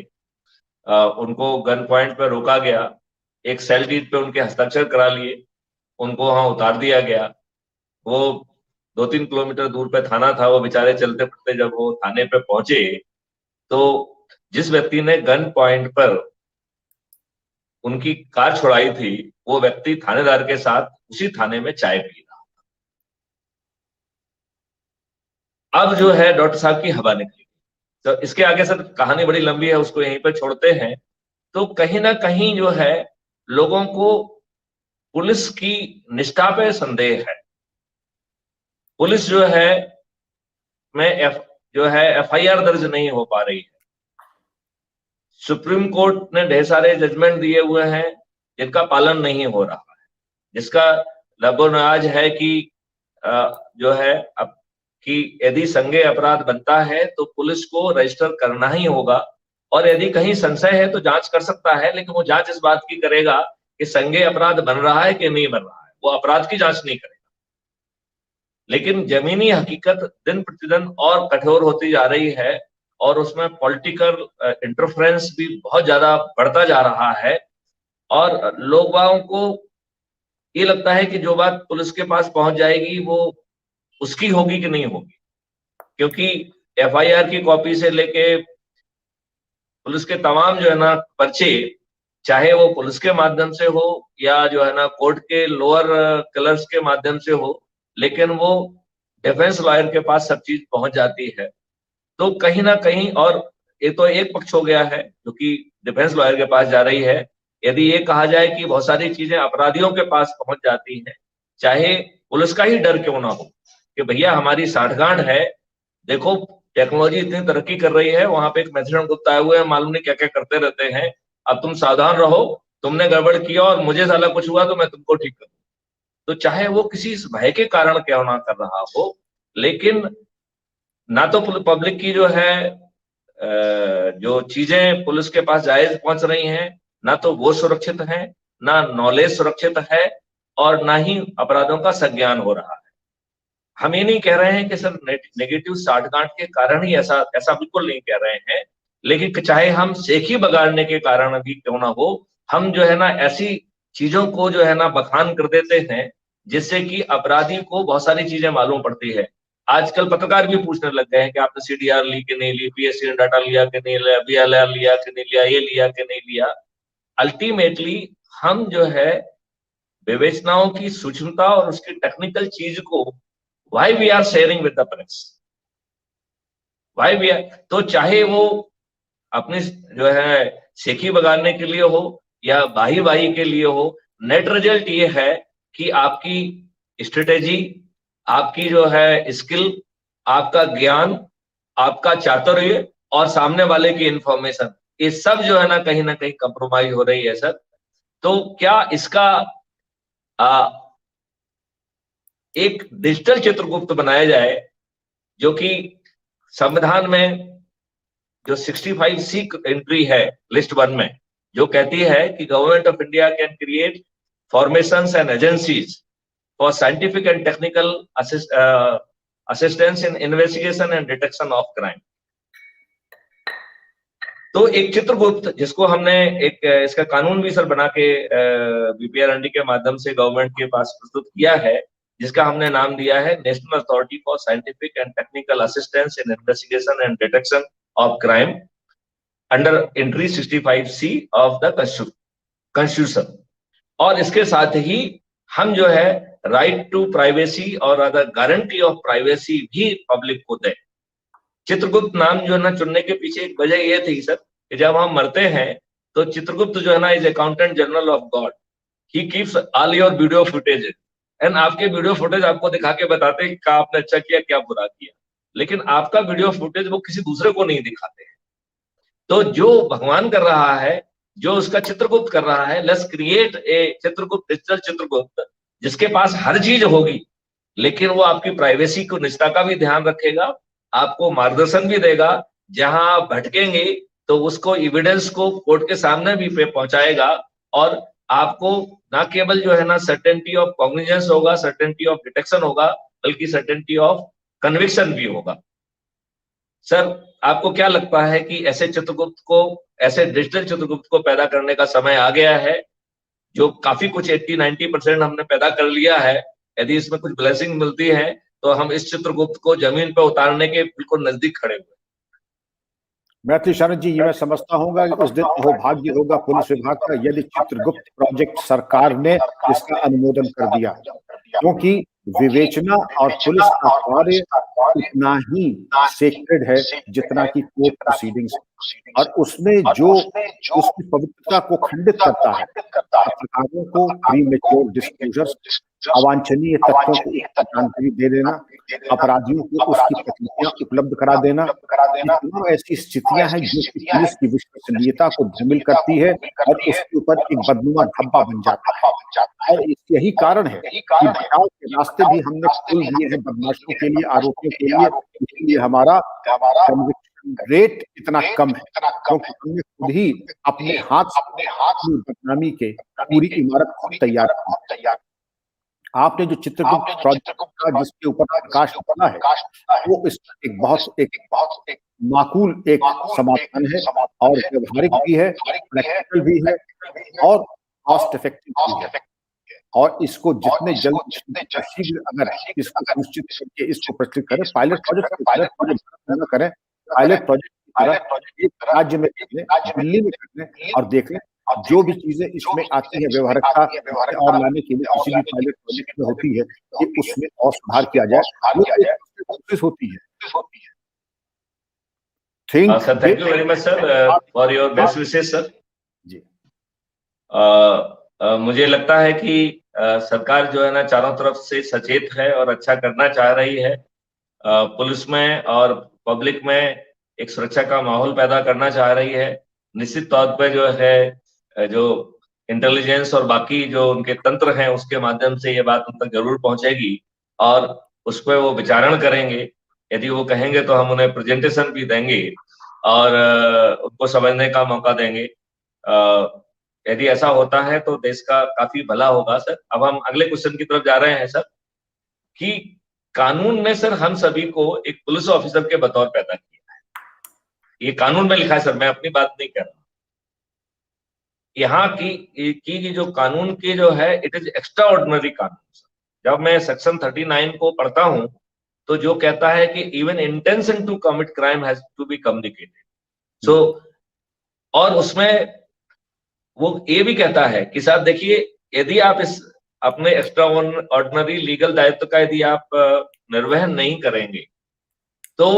उनको गन पॉइंट पर रोका गया, एक सेल डीड पे उनके हस्ताक्षर करा लिए, उनको वहां उतार दिया गया। वो 2-3 किलोमीटर दूर पे थाना था, वो बेचारे चलते फिरते जब वो थाने पे पहुंचे तो जिस व्यक्ति ने गन पॉइंट पर उनकी कार छुड़ाई थी वो व्यक्ति थानेदार के साथ उसी थाने में चाय पी रहा था। अब जो है डॉक्टर साहब की हवा निकली। तो इसके आगे सर कहानी बड़ी लंबी है, उसको यहीं पर छोड़ते हैं। तो कहीं ना कहीं जो है लोगों को पुलिस की निष्ठा पे संदेह है। पुलिस जो है में एफआईआर दर्ज नहीं हो पा रही है। सुप्रीम कोर्ट ने ढेर सारे जजमेंट दिए हुए हैं जिनका पालन नहीं हो रहा है, जिसका लबोनाज है कि जो है अब कि यदि संज्ञेय अपराध बनता है तो पुलिस को रजिस्टर करना ही होगा, और यदि कहीं संशय है तो जांच कर सकता है, लेकिन वो जांच इस बात की करेगा कि संज्ञेय अपराध बन रहा है कि नहीं बन रहा है, वो अपराध की जांच नहीं करेगा। लेकिन जमीनी हकीकत दिन प्रतिदिन और कठोर होती जा रही है और उसमें पॉलिटिकल इंटरफेरेंस भी बहुत ज्यादा बढ़ता जा रहा है, और लोगों को ये लगता है कि जो बात पुलिस के पास पहुंच जाएगी वो उसकी होगी कि नहीं होगी, क्योंकि एफआईआर की कॉपी से लेके पुलिस के तमाम जो है ना पर्चे, चाहे वो पुलिस के माध्यम से हो या जो है ना कोर्ट के लोअर कलर्स के माध्यम से हो, लेकिन वो डिफेंस लॉयर के पास सब चीज पहुंच जाती है। तो कहीं ना कहीं, और ये तो एक पक्ष हो गया है जो कि डिफेंस लॉयर के पास जा रही है। यदि ये कहा जाए कि बहुत सारी चीजें अपराधियों के पास पहुंच जाती हैं, चाहे पुलिस का ही डर क्यों ना हो कि भैया हमारी साठगांठ है, देखो टेक्नोलॉजी इतनी तरक्की कर रही है, वहां पे एक मैथुन गुप्ता आए हुए हैं, मालूम नहीं क्या क्या करते रहते हैं, अब तुम सावधान रहो, तुमने गड़बड़ किया और मुझे साला कुछ हुआ तो मैं तुमको ठीक करूँ। तो चाहे वो किसी भय के कारण क्यों ना कर रहा हो, लेकिन ना तो पब्लिक की जो है जो चीजें पुलिस के पास जायज पहुंच रही हैं, ना तो वो सुरक्षित है, ना नॉलेज सुरक्षित है, और ना ही अपराधों का संज्ञान हो रहा है। हम ये नहीं कह रहे हैं कि सर नेगेटिव साठगांठ के कारण ही ऐसा बिल्कुल नहीं कह रहे हैं, लेकिन चाहे हम सेखी बगाड़ने के कारण भी क्यों ना हो, हम जो है ना ऐसी चीजों को जो है ना बखान कर देते हैं जिससे कि अपराधी को बहुत सारी चीजें मालूम पड़ती है। आजकल पत्रकार भी पूछने लग गए हैं कि आपने सीडीआर ली कि नहीं ली, पीएससी ने डाटा लिया कि नहीं लिया, बीएलआर लिया कि नहीं लिया, ये लिया कि नहीं लिया। अल्टीमेटली हम जो है विवेचनाओं की सूक्ष्मता और उसकी टेक्निकल चीज को why we are sharing with the press, why we are, तो चाहे वो अपनी जो है सेखी बगाड़ने के लिए हो या बाही बाही के लिए हो, नेट रिजल्ट ये है कि आपकी स्ट्रेटेजी, आपकी जो है स्किल, आपका ज्ञान, आपका चातुर्य और सामने वाले की इंफॉर्मेशन, ये सब जो है ना कहीं कंप्रोमाइज हो रही है सर। तो क्या इसका एक डिजिटल चित्रगुप्त बनाया जाए, जो कि संविधान में जो 65C एंट्री है लिस्ट 1 में, जो कहती है कि government of India can create formations and agencies for scientific and technical assistance in investigation and detection of crime. तो एक चित्रगुप्त जिसको हमने एक इसका कानून भी सर बना के बीपीआरएनडी के माध्यम से गवर्नमेंट के पास प्रस्तुत किया है, जिसका हमने नाम दिया है national authority for scientific and technical assistance in investigation and detection of crime under entry 65C of the constitution. और इसके साथ ही हम जो है राइट टू प्राइवेसी और अदर गारंटी ऑफ प्राइवेसी भी पब्लिक को दें। चित्रगुप्त नाम जो है ना चुनने के पीछे एक वजह ये थी सर कि जब हम मरते हैं तो चित्रगुप्त जो है ना is accountant general of God, he keeps all your video footage and आपके वीडियो फुटेज आपको दिखा के बताते हैं कि आपने अच्छा किया क्या बुरा किया, लेकिन आपका वीडियो फुटेज वो किसी दूसरे को नहीं दिखाते हैं। तो जो भगवान कर रहा है, जो उसका चित्रगुप्त कर रहा है, let's create a Chitragupta, digital Chitragupta, जिसके पास हर चीज होगी, लेकिन वो आपकी प्राइवेसी को, निजता का भी ध्यान रखेगा, आपको मार्गदर्शन भी देगा, जहां आप भटकेंगे तो उसको एविडेंस को कोर्ट के सामने भी पे पहुंचाएगा, और आपको ना केवल जो है ना सर्टेनिटी ऑफ कॉग्निजेंस होगा, सर्टेनिटी ऑफ डिटेक्शन होगा, बल्कि सर्टेनिटी ऑफ कन्विक्शन भी होगा। सर आपको क्या लगता है कि ऐसे चित्रगुप्त को, ऐसे डिजिटल चित्रगुप्त को पैदा करने का समय आ गया है, जो काफी कुछ 80-90% हमने पैदा कर लिया है, यदि इसमें कुछ ब्लेसिंग मिलती है तो हम इस चित्रगुप्त को जमीन पर उतारने के बिल्कुल नजदीक खड़े हुए। मैथिली शरण जी, ये मैं समझता हूँ कि उस दिन वो भाग्य होगा पुलिस विभाग का यदि चित्रगुप्त प्रोजेक्ट सरकार ने इसका अनुमोदन कर दिया, क्योंकि विवेचना और पुलिस का कार्य उतना ही सेक्रेड है जितना कि कोर्ट प्रोसीडिंग्स, और उसमें जो उसकी पवित्रता को खंडित करता है, पत्रकारों को प्रीमेच्योर डिस्क्लोजर्स, अवांछनीय तथ्यों की जानकारी दे देना, अपराधियों को उसकी प्रतिक्रिया उपलब्ध करा देना, तमाम ऐसी स्थितियां हैं जो कि पुलिस की विश्वसनीयता को धूमिल करती है और उसके ऊपर एक बदनुमा धब्बा बन जाता है। और यही कारण है कि बचाव के रास्ते भी हमने खोल दिए हैं बदमाशों के लिए, आरोपियों के लिए, इसलिए हमारा कन्विक्शन रेट इतना कम है, क्योंकि हमने खुद ही अपने हाथ बदनामी के पूरी इमारत खुद तैयार की। आपने जो चित्रगुप्त प्रोजेक्ट का जिसके ऊपर प्रकाश डाला है, वो इसका एक बहुत माकूल एक समाधान है, और व्यवहारिक भी है, प्रैक्टिकल भी है, और कॉस्ट इफेक्टिव भी है। और इसको जितने जल्द शीघ्र अगर इसको सुनिश्चित करके इसको प्रचलित करें, पायलट प्रोजेक्ट करें, पायलट प्रोजेक्ट की तरह एक राज्य में कर लें, दिल्ली में कर लें, और देख लें जो भी चीजें इसमें आती है व्यवहारिकता और लाने के लिए किसी भी पायलट प्रोजेक्ट में होती है, कि उसमें और सुधार किया जाए, वो कोशिश होती है। Thank you very much sir for your best wishes sir जी। मुझे लगता है कि सरकार जो है ना चारों तरफ से सचेत है और अच्छा करना चाह रही है, पुलिस में और पब्लिक में एक सुरक्षा का माहौल पैदा करना चाह रही है। निश्चित तौर पे जो है, जो इंटेलिजेंस और बाकी जो उनके तंत्र हैं उसके माध्यम से ये बात उन तक जरूर पहुंचेगी, और उस पर वो विचारण करेंगे। यदि वो कहेंगे तो हम उन्हें प्रेजेंटेशन भी देंगे और उनको समझने का मौका देंगे। यदि ऐसा होता है तो देश का काफी भला होगा सर। अब हम अगले क्वेश्चन की तरफ जा रहे हैं सर, कि कानून ने सर हम सभी को एक पुलिस ऑफिसर के बतौर पैदा किया है। ये कानून में लिखा है सर, मैं अपनी बात नहीं कर रहा। यहाँ की जो कानून के जो है, इट इज एक्स्ट्रा ऑर्डिनरी कानून। जब मैं सेक्शन 39 को पढ़ता हूं तो जो कहता है कि even intention to commit crime has to be communicated. So और उसमें वो ये भी कहता है कि साहब देखिए, यदि आप इस अपने एक्स्ट्रा ऑर्डिनरी लीगल दायित्व का यदि आप निर्वहन नहीं करेंगे तो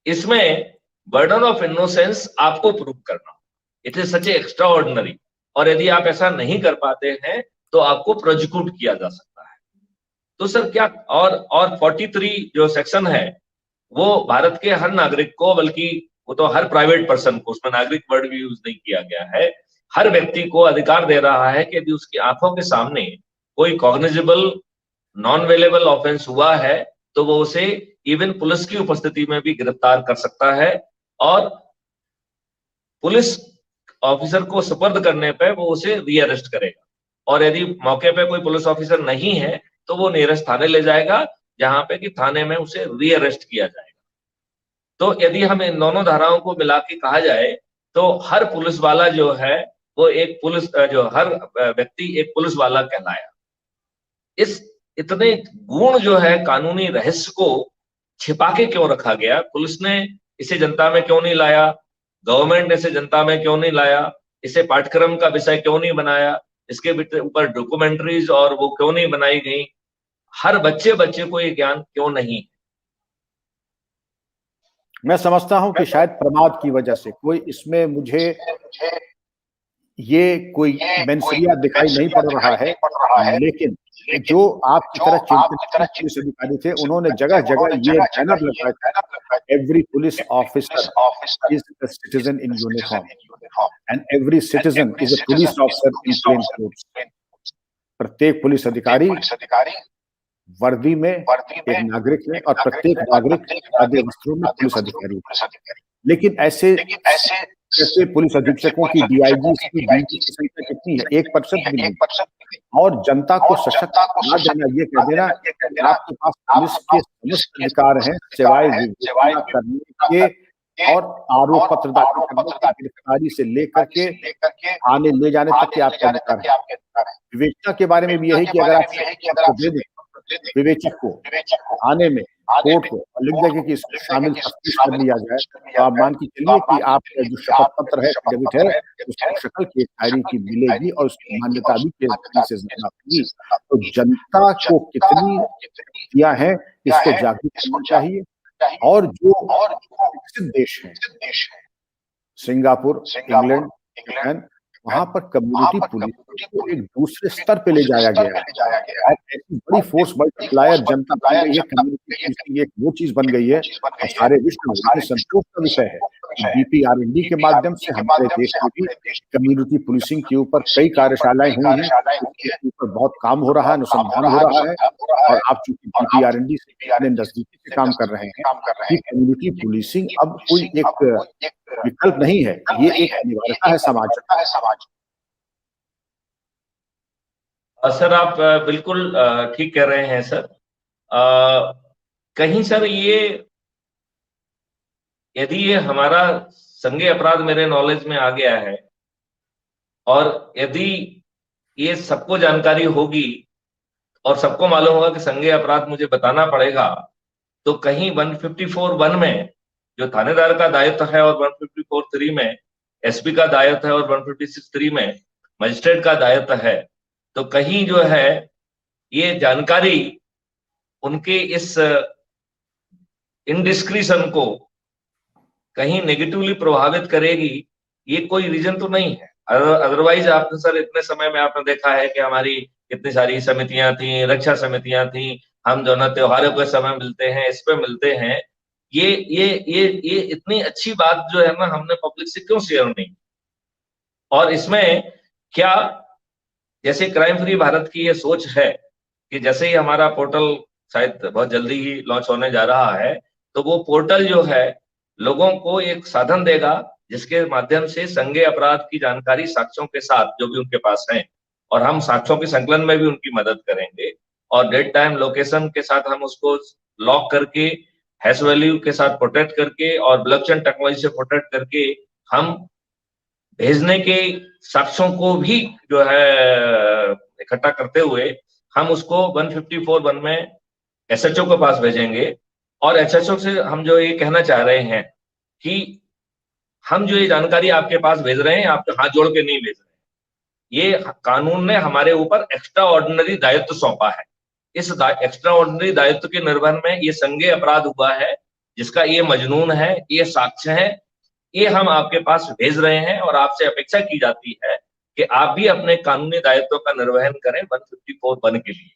इसमें बर्डन ऑफ इनोसेंस आपको प्रूव करना, it is such A extra ordinary. और यदि आप ऐसा नहीं कर पाते हैं तो आपको प्रोसिक्यूट किया जा सकता है। तो सर क्या और 43 जो सेक्शन है वो भारत के हर नागरिक को, बल्कि वो तो हर प्राइवेट पर्सन को, उसमें नागरिक वर्ड भी यूज नहीं किया गया है, हर व्यक्ति को अधिकार दे रहा है कि यदि उसकी आंखों के सामने कोई कॉग्निजेबल नॉन अवेलेबल ऑफेंस हुआ है तो वो उसे इवन पुलिस की उपस्थिति में भी गिरफ्तार कर सकता है और पुलिस ऑफिसर को सुपर्द करने पे वो उसे रीअरेस्ट करेगा। और यदि मौके पे कोई पुलिस ऑफिसर नहीं है तो वो नियरेस्ट थाने ले जाएगा, जहां पे कि थाने में उसे रीअरेस्ट किया जाएगा। तो यदि हम इन दोनों धाराओं को मिला के कहा जाए तो हर पुलिस वाला जो है वो एक पुलिस जो हर व्यक्ति एक पुलिस वाला कहलाया। इस इतने गुण जो है कानूनी रहस्य को छिपा के क्यों रखा गया? पुलिस ने इसे जनता में क्यों नहीं लाया? गवर्नमेंट ने इसे जनता में क्यों नहीं लाया? इसे पाठ्यक्रम का विषय क्यों नहीं बनाया? इसके ऊपर डॉक्यूमेंट्रीज और वो क्यों नहीं बनाई गई? हर बच्चे को ये ज्ञान क्यों नहीं? मैं समझता हूं कि शायद प्रमाद की वजह से कोई इसमें मुझे ये कोई मेंसरिया दिखाई नहीं पड़ रहा है, लेकिन जो आपकी तरह चिंतनशील पुलिस अधिकारी थे उन्होंने जगह जगह ये बैनर लगाया था, every police officer is a citizen in uniform and every citizen is a police officer in plain clothes. प्रत्येक पुलिस अधिकारी वर्दी में एक नागरिक है और प्रत्येक नागरिक सादे वस्त्रों में पुलिस अधिकारी। लेकिन ऐसे पुलिस अधीक्षकों की डीआईजी की ड्यूटी की संख्या कितनी है? 1% भी नहीं। और जनता को सशक्त बना देना, ये कह देना कि आपके पास पुलिस के समस्त अधिकार हैं सिवाय विवेचना करने के और आरोप पत्र दाखिल करने की, गिरफ्तारी से लेकर के आने ले जाने तक के आपका अधिकार है। विवेचना के बारे में भी यही कि अगर आप दे दें विवेचक को आने में कोर्ट को और लिख देंगे कि इसमें शामिल तफ्तीश कर लिया जाए, तो आप मान के चलिए कि आपका जो शपथ पत्र है, डेबिट है, उसकी शक्ल केस डायरी की मिलेगी और उसकी मान्यता भी केस डायरी से जमा होगी। तो जनता को कितनी दिया है इसको जागरूक करना चाहिए। और जो विकसित देश है सिंगापुर, इंग्लैंड, जापान, वहां पर कम्युनिटी पुलिस को एक दूसरे स्तर पे ले जाया गया है और ऐसी बड़ी फोर्स मल्टीप्लायर जनता बन गई है। कम्युनिटी पुलिसिंग एक वो चीज बन गई है और सारे विश्व में संतोष का विषय है। बीपीआरएनडी के माध्यम से हमारे देश में भी कम्युनिटी पुलिसिंग के ऊपर कई कार्यशालाएं हुई हैं, उसके ऊपर बहुत काम हो रहा है, अनुसंधान हो रहा है। और आप चूंकि बीपीआरएनडी से नजदीकी से काम कर रहे हैं कि कम्युनिटी पुलिसिंग अब कोई एक विकल्प नहीं है, ये एक अनिवार्यता है समाज का। सर आप बिल्कुल ठीक कह रहे हैं सर। कहीं सर यदि ये हमारा संज्ञेय अपराध मेरे नॉलेज में आ गया है और यदि ये सबको जानकारी होगी और सबको मालूम होगा कि संज्ञेय अपराध मुझे बताना पड़ेगा, तो कहीं 154(1) में जो थानेदार का दायित्व है और 154(3) में एसपी का दायित्व है और 156(3) में मजिस्ट्रेट का दायित्व है, तो कहीं जो है ये जानकारी उनके इस इनडिस्क्रिशन को कहीं नेगेटिवली प्रभावित करेगी, ये कोई रीजन तो नहीं है। अदरवाइज आपने सर इतने समय में आपने देखा है कि हमारी इतनी सारी समितियां थी, रक्षा समितियां थी, हम जो ना त्योहारों के समय मिलते हैं, इस पे मिलते हैं। ये इतनी अच्छी बात जो है ना हमने पब्लिक से क्यों शेयर नहीं? और इसमें क्या जैसे क्राइम फ्री भारत की ये सोच है कि जैसे ही हमारा पोर्टल शायद बहुत जल्दी ही लॉन्च होने जा रहा है, तो वो पोर्टल जो है लोगों को एक साधन देगा जिसके माध्यम से संज्ञेय अपराध की जानकारी साक्ष्यों के साथ जो भी उनके पास है, और हम साक्ष्यों के संकलन में भी उनकी मदद करेंगे और डेट टाइम लोकेशन के साथ हम उसको लॉक करके हैश वैल्यू के साथ प्रोटेक्ट करके और ब्लॉकचेन टेक्नोलॉजी से प्रोटेक्ट करके हम भेजने के साक्ष्यों को भी जो है इकट्ठा करते हुए हम उसको 154(1) में एसएचओ के पास भेजेंगे। और एसएचओ से हम जो ये कहना चाह रहे हैं कि हम जो ये जानकारी आपके पास भेज रहे हैं, आपके हाथ जोड़ के नहीं भेज रहे हैं, ये कानून ने हमारे ऊपर एक्स्ट्रा ऑर्डिनरी दायित्व सौंपा है। इस एक्स्ट्रा ऑर्डिनरी दायित्व के निर्वहन में ये संज्ञेय अपराध हुआ है जिसका ये मजनून है, ये साक्ष्य है, ये हम आपके पास भेज रहे हैं और आपसे अपेक्षा की जाती है कि आप भी अपने कानूनी दायित्व का निर्वहन करें 154(1) के लिए।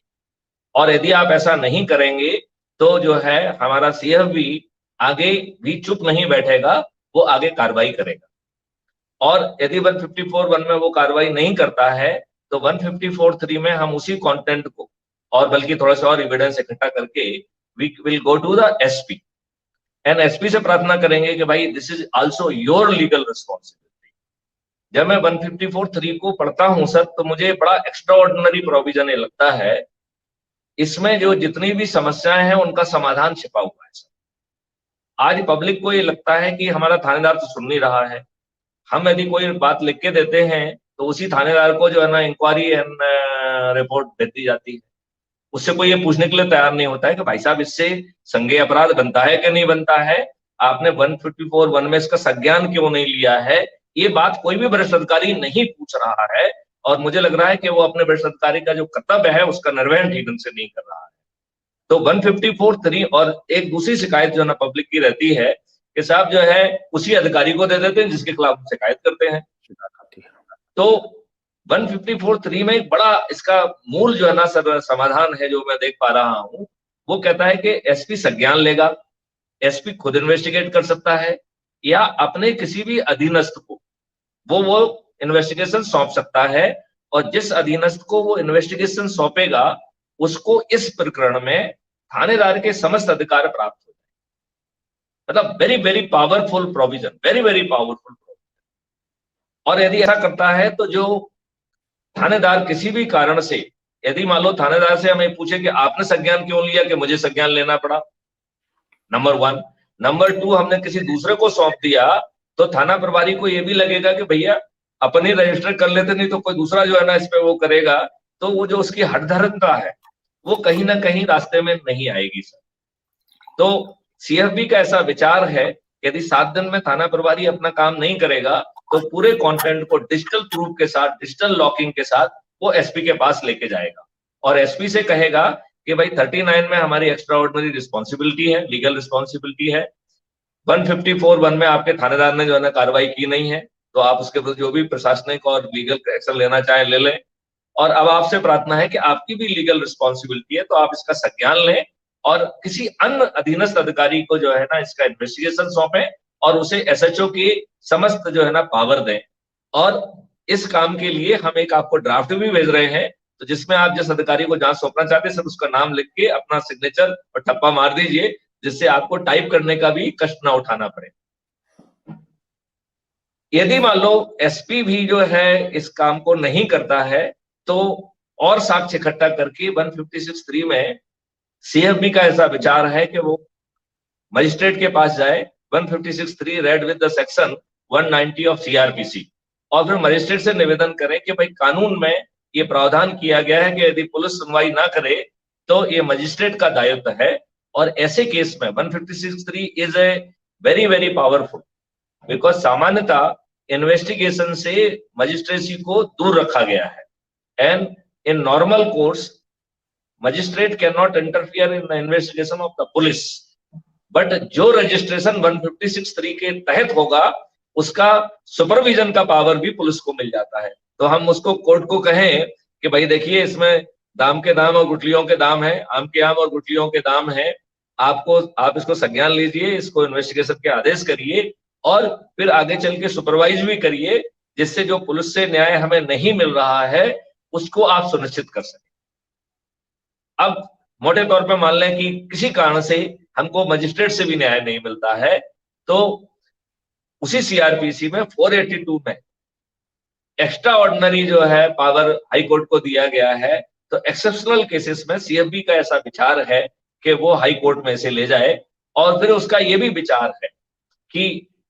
और यदि आप ऐसा नहीं करेंगे तो जो है हमारा सीएफ भी आगे भी चुप नहीं बैठेगा, वो आगे कार्रवाई करेगा। और यदि 154(1) में वो कार्रवाई नहीं करता है तो 154(3) में हम उसी कंटेंट को और बल्कि थोड़ा सा और एविडेंस इकट्ठा करके we will go to the SP and SP से प्रार्थना करेंगे कि भाई this is also your legal responsibility. जब मैं 154(3) को पढ़ता हूं सर, तो मुझे बड़ा एक्स्ट्रा ऑर्डिनरी प्रोविजन ये लगता है। इसमें जो जितनी भी समस्याएं हैं उनका समाधान छिपा हुआ है सर। आज पब्लिक को ये लगता है कि हमारा थानेदार तो सुन नहीं रहा है। हम यदि कोई बात लिख के देते हैं तो उसी थानेदार को जो है ना इंक्वायरी एंड रिपोर्ट भेज दी जाती है। उससे कोई ये पूछने के लिए तैयार नहीं होता है कि भाई साहब इससे संज्ञेय अपराध बनता है कि नहीं बनता है, आपने 154(1) में इसका संज्ञान क्यों नहीं लिया है। ये बात कोई भी वरिष्ठ अधिकारी नहीं पूछ रहा है और मुझे लग रहा है कि वो अपने वरिष्ठ अधिकारी का जो कर्तव्य है उसका निर्वहन ठीक ढंग से नहीं कर रहा है। तो 154(3) और एक दूसरी शिकायत जो है ना पब्लिक की रहती है कि साहब जो है उसी अधिकारी को दे देते हैं जिसके खिलाफ शिकायत करते हैं। तो 154(3) में एक बड़ा इसका मूल जो है ना सर समाधान है जो मैं देख पा रहा हूं, वो कहता है कि एसपी संज्ञान लेगा, एसपी खुद इन्वेस्टिगेट कर सकता है या अपने किसी भी अधीनस्थ को वो इन्वेस्टिगेशन सौंप सकता है और जिस अधीनस्थ को वो इन्वेस्टिगेशन सौंपेगा उसको इस प्रकरण में थानेदार के समस्त अधिकार प्राप्त हो जाए। मतलब very very powerful provision, very very powerful provision. और यदि ऐसा करता है तो जो थानेदार किसी भी कारण से, यदि मान लो थानेदार से हमें पूछे कि आपने संज्ञान क्यों लिया कि मुझे संज्ञान लेना पड़ा, नंबर 1। नंबर 2, हमने किसी दूसरे को सौंप दिया तो थाना प्रभारी को यह भी लगेगा कि भैया अपन ही रजिस्टर कर लेते, नहीं तो कोई दूसरा जो है ना इस पे वो करेगा, तो वो जो उसकी हठधर्मिता है वो कहीं ना कहीं रास्ते में नहीं आएगी सर। तो सीएफबी का ऐसा विचार है यदि 7 दिन में थाना प्रभारी अपना काम नहीं करेगा तो पूरे कंटेंट को डिजिटल प्रूफ के साथ, डिजिटल लॉकिंग के साथ वो एसपी के पास लेके जाएगा और एसपी से कहेगा कि भाई 39 में हमारी एक्स्ट्रा ऑर्डिनरी रिस्पॉन्सिबिलिटी है, लीगल रिस्पॉन्सिबिलिटी है, 154(1) में आपके थानेदार ने जो है ना कार्रवाई की नहीं है, तो आप उसके विरुद्ध जो भी प्रशासनिक और लीगल एक्शन लेना चाहें ले लें। और अब आपसे प्रार्थना है कि आपकी भी लीगल रिस्पॉन्सिबिलिटी है, तो आप इसका संज्ञान लें और किसी अन्य अधीनस्थ अधिकारी को जो है ना इसका इन्वेस्टिगेशन सौंपें और उसे एसएचओ की समस्त जो है ना पावर दें। और इस काम के लिए हम एक आपको ड्राफ्ट भी भेज रहे हैं, तो जिसमें आप जिस अधिकारी को जांच सौंपना चाहते हैं सब उसका नाम लिख के अपना सिग्नेचर और ठप्पा मार दीजिए, जिससे आपको टाइप करने का भी कष्ट ना उठाना पड़े। यदि मान लो एसपी भी जो है इस काम को नहीं करता है तो और साक्ष्य इकट्ठा करके 156(3) में सीएफबी का ऐसा विचार है कि वो मजिस्ट्रेट के पास जाए, 156(3) read with the section 190 of CrPC, और फिर मजिस्ट्रेट से निवेदन करें कि भाई कानून में ये प्रावधान किया गया है कि यदि पुलिस सुनवाई ना करे तो ये मजिस्ट्रेट का दायित्व है। और ऐसे केस में 156(3) is a very very powerful, because सामान्यतः इन्वेस्टिगेशन से मजिस्ट्रेसी को दूर रखा गया है and in normal course magistrate can not interfere in the investigation of the police, but जो रजिस्ट्रेशन 156(3) के तहत होगा उसका सुपरविजन का पावर भी पुलिस को मिल जाता है। तो हम उसको कोर्ट को कहें कि भाई देखिए इसमें दाम के दाम और गुठलियों के दाम है, आम के आम और गुठलियों के दाम है, आप इसको संज्ञान लीजिए, इसको इन्वेस्टिगेशन के आदेश करिए और फिर आगे चल के सुपरवाइज भी करिए, जिससे जो पुलिस से न्याय हमें नहीं मिल रहा है उसको आप सुनिश्चित कर सकें। अब मोटे तौर पे मान लें कि किसी कारण से हमको मजिस्ट्रेट से भी न्याय नहीं मिलता है, तो उसी सीआरपीसी में 482 में एक्स्ट्रा ऑर्डिनरी जो है पावर हाई कोर्ट को दिया गया है। तो एक्सेप्शनल केसेस में सीएफबी का ऐसा विचार है कि वो हाई कोर्ट में से ले जाए और फिर उसका ये भी विचार है कि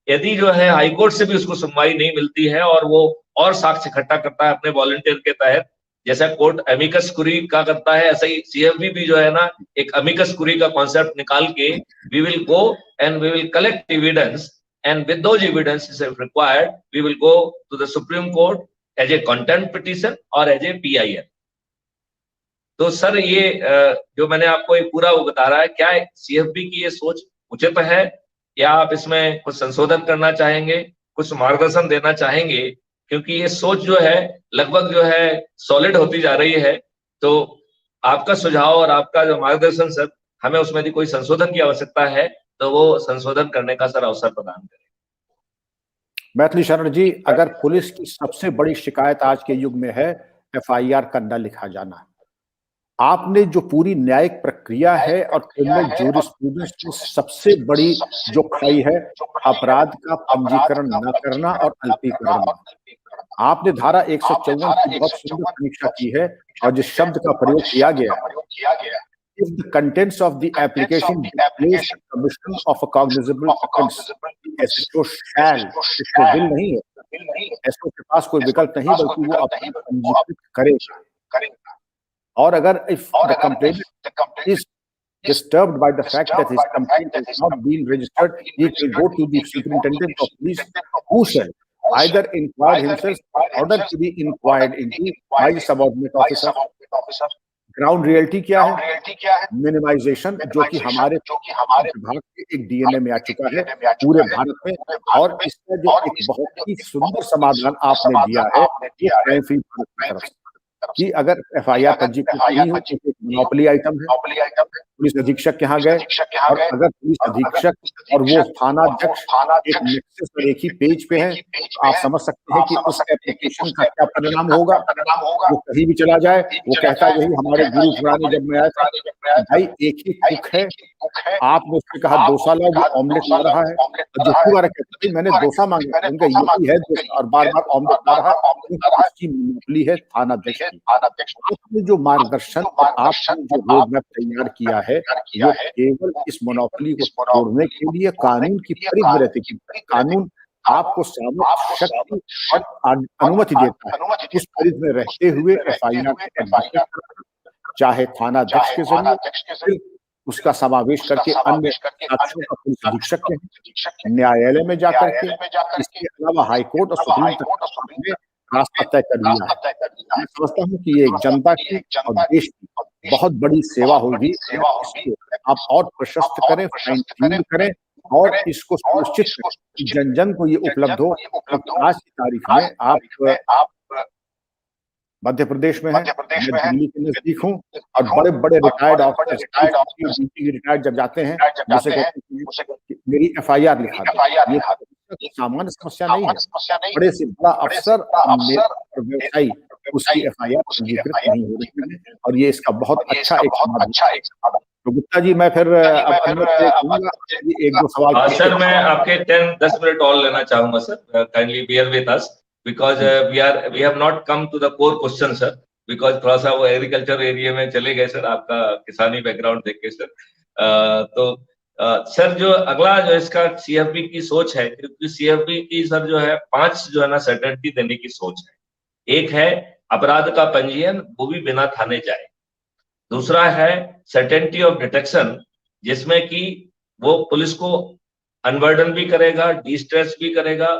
यदि जो है हाई कोर्ट से भी उसको सुनवाई नहीं मिलती है और वो और साक्ष्य इकट्ठा करता है अपने वॉलंटियर के तहत, जैसा कोर्ट अमिकस कुरी का करता है, ऐसा ही सीएफबी भी जो है ना एक अमिकस कुरी का कॉन्सेप्ट निकाल के we will go and we will collect evidence and with those evidences if required we will go to the Supreme Court as a contempt petition or as a PIL। तो sir ये जो मैंने आपको एक पूरा वो बता रहा है, क्या सीएफबी की ये सोच उचित है या आप इसमें कुछ संशोधन करना चाहेंगे, कुछ मार्गदर्शन देना चाहेंगे? क्योंकि ये सोच जो है लगभग जो है सॉलिड होती जा रही है, तो आपका सुझाव और आपका जो मार्गदर्शन सर, हमें उसमें यदि कोई संशोधन की आवश्यकता है तो वो संशोधन करने का सर अवसर प्रदान करें। मैथिली शरण जी, अगर पुलिस की सबसे बड़ी शिकायत आज के युग में है एफआईआर का न लिखा जाना, आपने जो पूरी न्यायिक प्रक्रिया है और क्रिमिनल ज्यूरिस्प्रूडेंस की सबसे बड़ी जो खाई है, अपराध का पंजीकरण न करना और अल्पीकरण में। आपने धारा 154 की बहुत सुंदर समीक्षा की है और जिस शब्द का प्रयोग किया गया है, if the contents of the application displace the commission of a cognizable offense, SHO shall, इसको विल नहीं है, एसओ के पास कोई विकल्प नहीं बल्कि वो अपना पंजीकृत करेगा। और अगर if the complainant is disturbed by the fact that his complaint has not been registered, he will go to the superintendent of police, who shall either inquire himself or order to be inquired into by the subordinate officer. Ground reality क्या है? Minimisation, जो कि हमारे विभाग के एक DNA में आ चुका है पूरे भारत में, और इसका जो एक बहुत ही सुंदर समाधान आपने दिया है वो क्राइम फ्री भारत की तरफ से, कि अगर एफआईआर पंजीकृत नहीं हो तो एक मोनोपोली आइटम है, पुलिस अधीक्षक के यहाँ गए और अगर पुलिस अधीक्षक और वो थाना अध्यक्ष एक नेक्सस पर एक ही पेज पे है, तो आप समझ सकते हैं कि उस एप्लीकेशन का क्या परिणाम होगा। वो कहीं भी चला जाए, वो कहता है, यही हमारे गुरु पुराने जब मैं आया था, भाई एक ही कुक है, आपने उससे कहा डोसा लाओ, वो ऑमलेट ला रहा है, और जो पूरा कहते हैं मैंने डोसा मांगा, उनका यही है डोसा, और बार बार ऑमलेट ला रहा है, उसकी मोनोपोली है थाना अध्यक्ष की। आपने जो मार्गदर्शन और आपने जो रोड मैप तैयार किया है, वो केवल इस मोनोपोली को तोड़ने के लिए कानून की परिधि में रहती है। कानून आपको सामर्थ्य, शक्ति और अनुमति देता है, उस परिधि में रहते हुए एफआईआर चाहे थाना अध्यक्ष के जरिए, उसका समावेश करके अन्य साक्ष्यों का पुलिस अधीक्षक के न्यायालय में जाकर के, इसके अलावा हाईकोर्ट और सुप्रीम तक में रास्ता तय कर दिया है। मैं समझता हूँ कि ये एक जनता की और देश की बहुत बड़ी सेवा होगी। इसको आप और प्रशस्त करें, फाइन ट्यून करें और इसको सुनिश्चित करें कि जन जन को ये उपलब्ध हो। आज की तारीख में आप मध्य प्रदेश में हैं, मैं दिल्ली के नजदीक हूँ, और बड़े बड़े रिटायर्ड ऑफिसर्स रिटायर्ड जब जाते हैं, मुझसे कहते हैं मेरी एफआईआर लिखा दो। ये सामान्य समस्या नहीं है, बड़े से बड़ा अफसर व्यवसायी उसकी एफआईआर पंजीकृत नहीं हो रही है, और ये इसका बहुत अच्छा एक समाधान। तो गुप्ता जी, मैं फिर एक दो सवाल सर, मैं आपके 10 मिनट और लेना चाहूंगा sir, kindly bear with us because we have not come to the core question sir, because थोड़ा सा वो एग्रीकल्चर एरिया में चले गए सर, आपका किसानी बैकग्राउंड देख के सर। तो सर जो अगला जो इसका सीएफबी की सोच है, क्योंकि सीएफबी की सर जो है 5 जो है ना सर्टेनिटी देने की सोच है। एक है अपराध का पंजीयन, वो भी बिना थाने जाए। दूसरा है सर्टेनिटी ऑफ डिटेक्शन, जिसमें कि वो पुलिस को अनबर्डन भी करेगा, डिस्ट्रेस भी करेगा,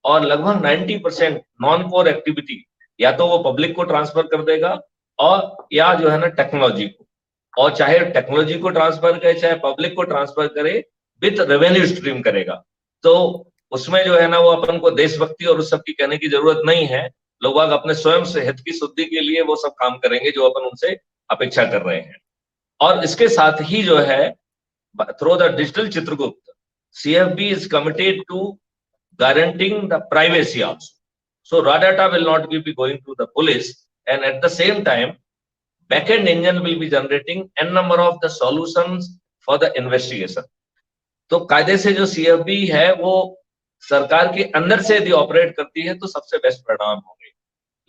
और लगभग 90% नॉन कोर एक्टिविटी या तो वो पब्लिक को ट्रांसफर कर देगा और या जो है ना टेक्नोलॉजी को, और चाहे टेक्नोलॉजी को ट्रांसफर करे चाहे पब्लिक को ट्रांसफर करे, विद रेवेन्यू स्ट्रीम करेगा। तो उसमें जो है ना वो अपन को देशभक्ति और उस सब की कहने की जरूरत नहीं है। लोग अपने स्वयं से हित की शुद्धि के लिए वो सब काम करेंगे जो अपन उनसे अपेक्षा कर रहे हैं। और इसके साथ ही जो है through the digital Chitragupta, CFB is committed to guaranteeing the privacy also. So raw data will not be going to the police, and at the same time backend engine will be generating n number of the solutions for the investigation. तो कायदे से जो CFB है वो सरकार के अंदर से यदि ऑपरेट करती है तो सबसे बेस्ट परिणाम होंगे।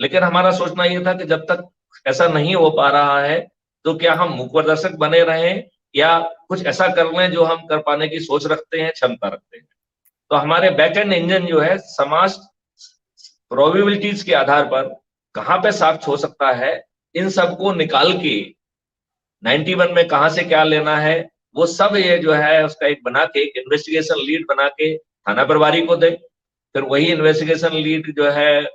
लेकिन हमारा सोचना ये था कि जब तक ऐसा नहीं हो पा रहा है तो क्या हम मुख प्रदर्शक बने रहें या कुछ ऐसा कर लें जो हम कर पाने की सोच रखते हैं, क्षमता रखते हैं। तो हमारे बैकएंड इंजन जो है समाज प्रोबेबिलिटीज के आधार पर कहां पे साबित हो सकता है, इन सबको निकाल के 91 में कहां से क्या लेना है वो सब ये जो है उसका एक बना के एक इन्वेस्टिगेशन लीड बना के थाना प्रभारी को दे, फिर वही इन्वेस्टिगेशन लीड जो है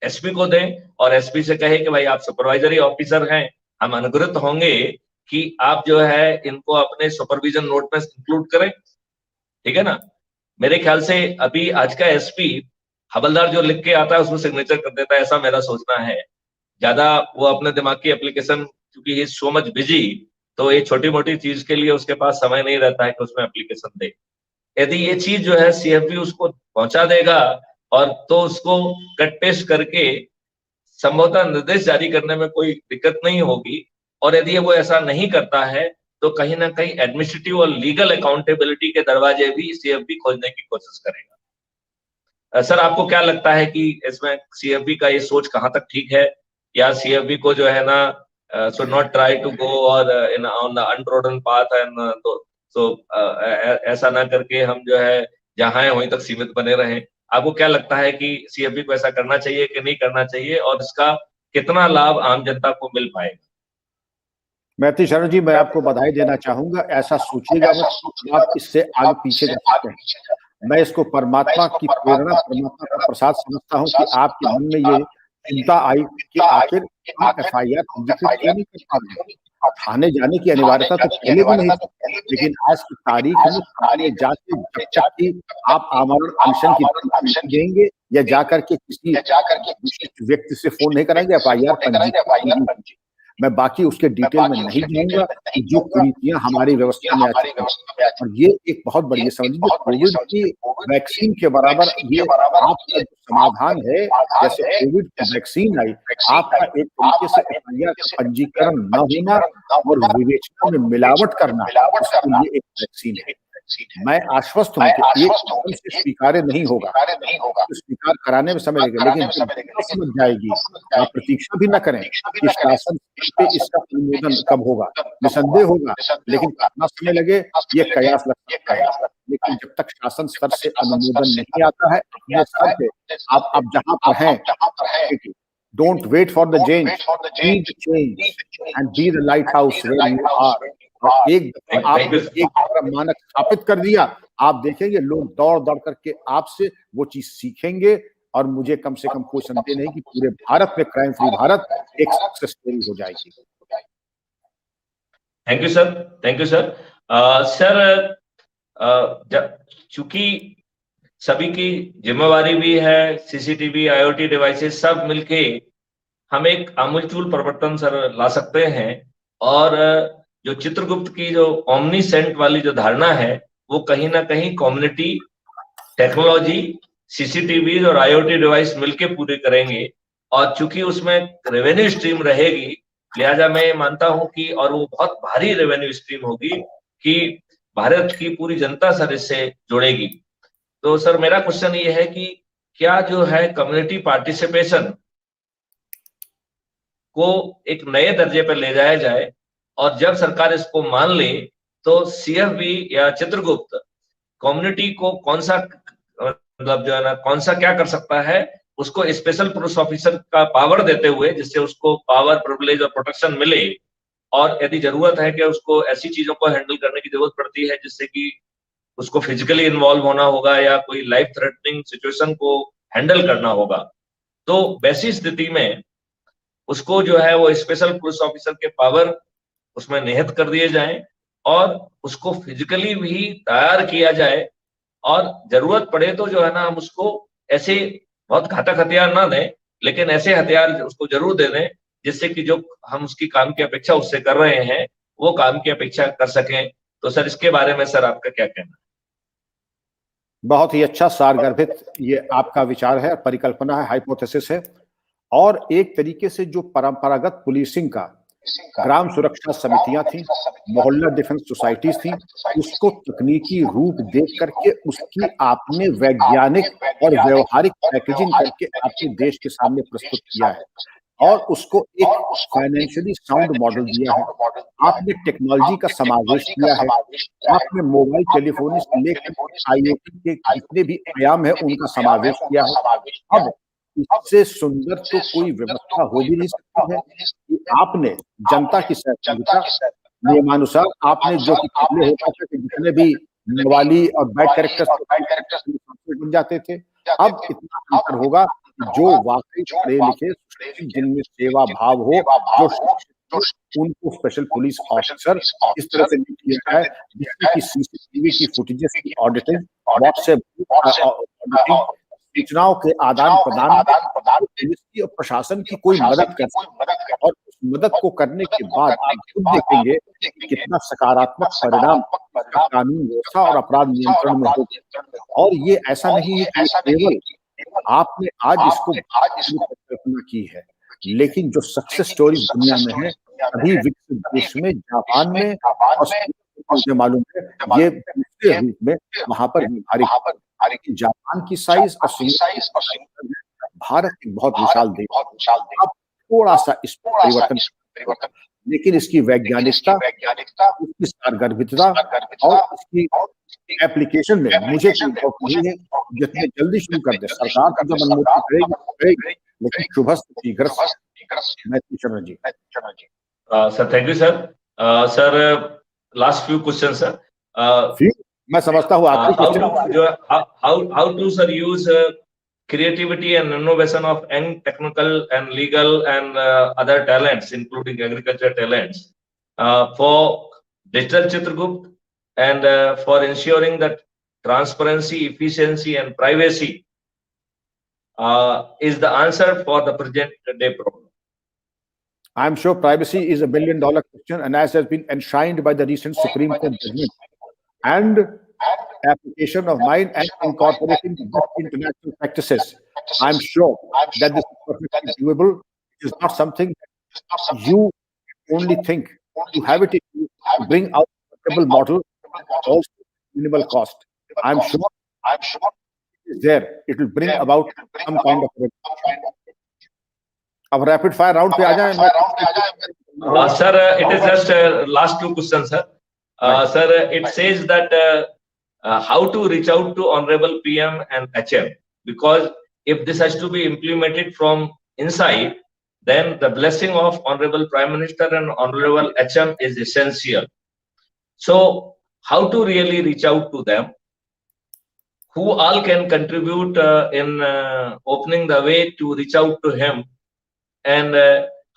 एसपी को दे और एसपी से कहे कि भाई आप सुपरवाइजरी ऑफिसर हैं, हम अनुग्रहित होंगे कि आप जो है इनको अपने सुपरविजन नोट में इंक्लूड करें। ठीक है ना। मेरे ख्याल से अभी आज का एसपी हवलदार जो लिख के आता है उसमें सिग्नेचर कर देता है, ऐसा मेरा सोचना है। ज्यादा वो अपने दिमाग की एप्लीकेशन, क्योंकि he is so much busy, तो ये छोटी मोटी चीज के लिए उसके पास समय नहीं रहता है कि उसमें एप्लीकेशन दे। यदि ये चीज जो है सीएफबी उसको पहुंचा देगा और तो उसको कट पेस्ट करके संभवतः निर्देश जारी करने में कोई दिक्कत नहीं होगी। और यदि वो ऐसा नहीं करता है तो कहीं ना कहीं एडमिनिस्ट्रेटिव और लीगल अकाउंटेबिलिटी के दरवाजे भी सीएफबी खोलने की कोशिश करेगा। सर, आपको क्या लगता है कि इसमें सीएफबी का ये सोच कहां तक ठीक है, या सीएफबी को जो है ना should not try to go or on the untrodden path and ऐसा ना करके हम जो है जहां है वहीं तक सीमित बने रहें? आपको क्या लगता है कि सीएफबी को ऐसा करना चाहिए कि नहीं करना चाहिए, और इसका कितना लाभ आम जनता को मिल पाएगा? मैथिली शरण जी, मैं आपको बधाई देना चाहूंगा। ऐसा सोचिएगा मत आप इससे आगे पीछे जा सकते हैं। मैं इसको परमात्मा की प्रेरणा, परमात्मा का प्रसाद समझता हूं कि आपके मन में ये चिंता आई कि आखिर हम एफआईआर पंजीकृत क्यों नहीं कर पा रहे हैं। थाने जाने की अनिवार्यता तो पहले भी नहीं थी, लेकिन आज की तारीख में थाने जाके जब तक कि आप आमरण अनशन की धमकी देंगे या जाकर के किसी विशिष्ट व्यक्ति से फोन नहीं कराएंगे, एफआईआर पंजीकृत। मैं बाकी उसके डिटेल में नहीं जाऊंगा कि जो कुरीतियां हमारी व्यवस्था में आती हैं, और ये एक बहुत बड़ी समझिए कोविड की वैक्सीन के बराबर ये आपका समाधान है। जैसे कोविड की वैक्सीन आई, आपका एक तरीके से एफआईआर का पंजीकरण न होना और विवेचना में मिलावट करना, उसके लिए एक वैक्सीन है। मैं आश्वस्त हूं कि एक एकदम से स्वीकार्य नहीं होगा, तो स्वीकार कराने में समय लगेगा, लेकिन जब समझ जाएगी, आप प्रतीक्षा भी न करें कि शासन पे इसका अनुमोदन कब होगा। निसंदेह होगा, लेकिन कितना समय लगे ये कयास लग सकता है। लेकिन जब तक शासन स्तर से अनुमोदन नहीं आता है अपने स्तर पे, आप जहां पर हैं, don't wait for the change, be the change and be the lighthouse where you are. एक आपने एक मानक स्थापित कर दिया, आप देखेंगे लोग दौड़ दौड़ करके आपसे वो चीज सीखेंगे, और मुझे कम से कम कोई संदेह नहीं कि पूरे भारत में क्राइम फ्री भारत एक सक्सेस स्टोरी हो जाएगी। Thank you sir, thank you sir. Sir, चूंकि सभी की जिम्मेवारी भी है, सीसीटीवी, आईओटी डिवाइसेस सब मिलके हम एक आमूलचूल परिवर्तन सर ला सकते हैं। और जो चित्रगुप्त की जो ओमनीसेंट वाली जो धारणा है, वो कहीं ना कहीं कम्युनिटी, टेक्नोलॉजी, सीसीटीवी और आईओटी डिवाइस मिलके पूरे करेंगे। और चूंकि उसमें रेवेन्यू स्ट्रीम रहेगी, लिहाजा मैं मानता हूं कि, और वो बहुत भारी रेवेन्यू स्ट्रीम होगी कि भारत की पूरी जनता सर इससे जुड़ेगी। तो सर, मेरा क्वेश्चन ये है कि क्या जो है कम्युनिटी पार्टिसिपेशन को एक नए दर्जे पर ले जाया जाए, और जब सरकार इसको मान ले तो सीएफबी या चित्रगुप्त कम्युनिटी को कौन सा, मतलब जो है ना, कौन सा क्या कर सकता है, उसको स्पेशल पुलिस ऑफिसर का पावर देते हुए, जिससे उसको पावर, प्रिविलेज और प्रोटेक्शन मिले। और यदि जरूरत है कि उसको ऐसी चीजों को हैंडल करने की जरूरत पड़ती है जिससे कि उसको फिजिकली इन्वॉल्व होना होगा या कोई लाइफ थ्रेटनिंग सिचुएशन को हैंडल करना होगा, तो वैसी स्थिति में उसको जो है वो स्पेशल पुलिस ऑफिसर के पावर उसमें निहित कर दिए जाएं, और उसको फिजिकली भी तैयार किया जाए। और जरूरत पड़े तो जो है ना, हम उसको ऐसे बहुत घातक हथियार ना दें, लेकिन ऐसे हथियार उसको जरूर दे दें जिससे कि जो हम उसकी काम की अपेक्षा उससे कर रहे हैं, वो काम की अपेक्षा कर सकें। तो सर, इसके बारे में सर आपका क्या कहना है? बहुत ही अच्छा सारगर्भित ये आपका विचार है, परिकल्पना है, हाइपोथेसिस है। और एक तरीके से जो परंपरागत पुलिसिंग का ग्राम सुरक्षा समितियां थी, मोहल्ला डिफेंस सोसाइटीज थी, उसको तकनीकी रूप देख करके उसकी आपने वैज्ञानिक और व्यवहारिक पैकेजिंग करके अपने देश के सामने प्रस्तुत किया है, और उसको एक फाइनेंशियली साउंड मॉडल दिया है। आपने टेक्नोलॉजी का समावेश किया है, आपने मोबाइल टेलीफोनी से लेकर आईओटी के जितने भी आयाम है उनका समावेश किया है। अब इससे सुंदर तो कोई व्यवस्था हो भी नहीं सकती है कि आपने जनता की सहभागिता, नियमानुसार आपने जो कि पहले होता था कि जितने भी नवाली और बैड कैरेक्टर्स बन जाते थे, अब इतना अंतर होगा जो वाकई पढ़े लिखे, जिनमें सेवा भाव हो, जो उनको स्पेशल पुलिस ऑफिसर इस तरह से नियुक्त किया है जिससे कि सीसीटीवी की फुटेजेस की ऑडिटिंग, व्हाट्सएप सूचनाओं के आदान प्रदान, पुलिस की और प्रशासन की कोई मदद कर सके। और उस मदद को करने के बाद आप खुद देखेंगे कितना सकारात्मक परिणाम कानून व्यवस्था और अपराध नियंत्रण में होगा। और ये ऐसा नहीं है कि केवल आपने आज इसको कल्पना की है, लेकिन जो सक्सेस स्टोरी दुनिया में है सभी विकसित देश में, जापान में और मुझे मालूम है ये दूसरे रूप में वहां पर व्यवहारिक, लेकिन जापान की साइज और भारत एक बहुत विशाल देश, अब थोड़ा सा इस परिवर्तन, लेकिन इसकी वैज्ञानिकता, इसकी कारगर्भिता और इसकी एप्लीकेशन में मुझे नहीं है जितने जल्दी शुरू कर दे सरकार तो जब अनुमति करेगी, लेकिन शुभस्त शीघ्र। Maithili Sharan ji. Sir thank you sir. Sir last few question sir. मैं समझता हूँ how to sir use creativity and innovation of young technical and legal and other talents, including agriculture talents, for digital Chitragupt and for ensuring that transparency, efficiency, and privacy is the answer for the present day problem. I'm sure privacy is a $1 billion question, and as has been enshrined by the recent Supreme Court judgment and application of mine and incorporating the best international practices, I'm sure that this is perfectly doable. It is not something that you only think. You have it in you to bring out a stable model, also minimal cost. I'm sure it is there. It will bring about some kind of regulation. अब rapid fire round पे आ जाएं। Sir it is just last two question sir. Sir it says that how to reach out to Honorable PM and HM, because if this has to be implemented from inside, then the blessing of Honorable Prime Minister and Honorable HM is essential. So how to really reach out to them? Who all can contribute in opening the way to reach out to him, and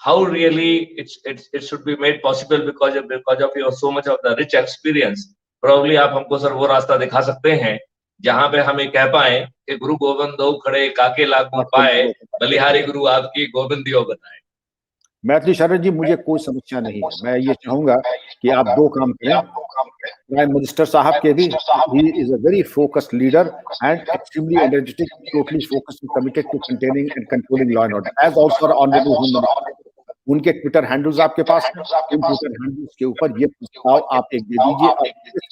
how really it should be made possible because of your so much of the rich experience. Probably आप हमको sir वो रास्ता दिखा सकते हैं जहां पे हमें कह पाए कि गुरु गोविंद दो खड़े काके लागू पाए, बलिहारी गुरु आपकी गोविंदियो बताए। मैथिली शरण जी, मुझे कोई समस्या नहीं है। मैं ये चाहूंगा कि आप दो काम करें। प्राइम मिनिस्टर साहब के भी, he is a very focused leader and extremely energetic, totally focused and committed to containing and controlling law and order, as also our honorable Home Minister। उनके ट्विटर हैंडल्स आपके पास हैं, उन ट्विटर हैंडल्स के ऊपर ये प्रस्ताव आप एक दे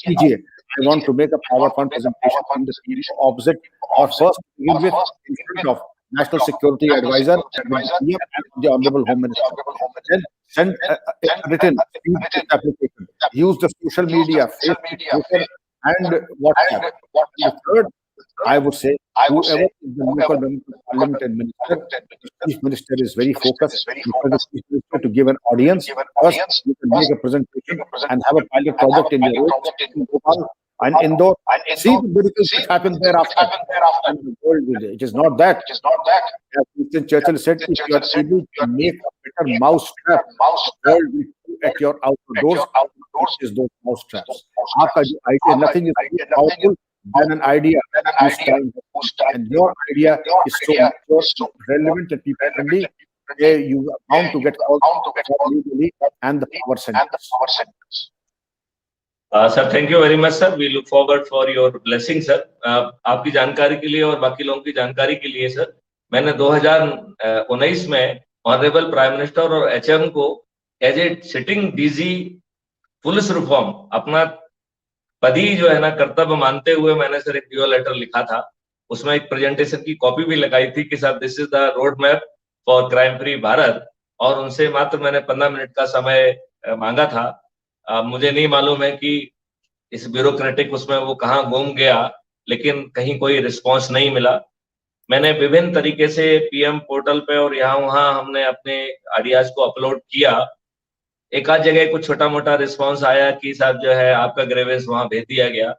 दीजिए। I want to make a PowerPoint presentation from the series opposite or first begin with in front of National Security Advisor and the Honorable Home Minister. Then send a written application. Use the social media, Facebook, Twitter, and WhatsApp. The third, I would say, whoever is the local member of parliament and minister, the chief minister is very focused. Because the chief minister to give an audience, first you can make a presentation and have a pilot project in your own and Indore. See the miracles which happen thereafter. And the world will. It is not that. As Winston Churchill said, if you are able to make a better mousetrap, the world will be at your outer doors. Which is those mousetraps. Aapka jo idea, nothing is more powerful than an idea whose time, and your idea is so relevant and people friendly. You are bound to get called legally and the power centers. Sir thank you very much sir. We look forward for your blessing sir. आपकी जानकारी के लिए और बाकी लोगों की जानकारी के लिए सर, मैंने 2019 में ऑनरेबल प्राइम मिनिस्टर और HM को as a sitting DG police reform अपना पदी जो है ना कर्तव्य मानते हुए मैंने सर एक ड्यूअल लेटर लिखा था। उसमें एक प्रेजेंटेशन की कॉपी भी लगाई थी कि sir this is the road map for crime free Bharat, और उनसे मात्र मैंने 15 मिनट का समय मांगा था। मुझे नहीं मालूम है कि इस ब्यूरोक्रेटिक उसमें वो कहाँ गुम गया, लेकिन कहीं कोई रिस्पांस नहीं मिला। मैंने विभिन्न तरीके से PM पोर्टल पे और यहाँ वहाँ हमने अपने आइडियाज को अपलोड किया। एक आध जगह कुछ छोटा मोटा रिस्पांस आया कि साहब जो है आपका ग्रेवेंस वहां भेज दिया गया,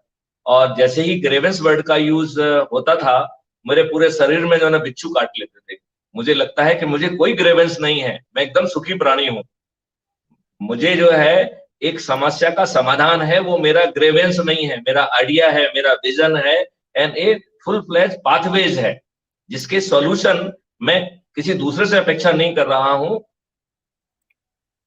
और जैसे ही ग्रेवेंस वर्ड का यूज होता था मेरे पूरे शरीर में जो है ना बिच्छू काट लेते थे। मुझे लगता है कि मुझे कोई ग्रेवेंस नहीं है, मैं एकदम सुखी प्राणी हूँ। मुझे जो है एक समस्या का समाधान है, वो मेरा ग्रेवेंस नहीं है, मेरा आइडिया है, मेरा विजन है and a full fledge pathways है जिसके सॉल्यूशन मैं किसी दूसरे से अपेक्षा नहीं कर रहा हूं।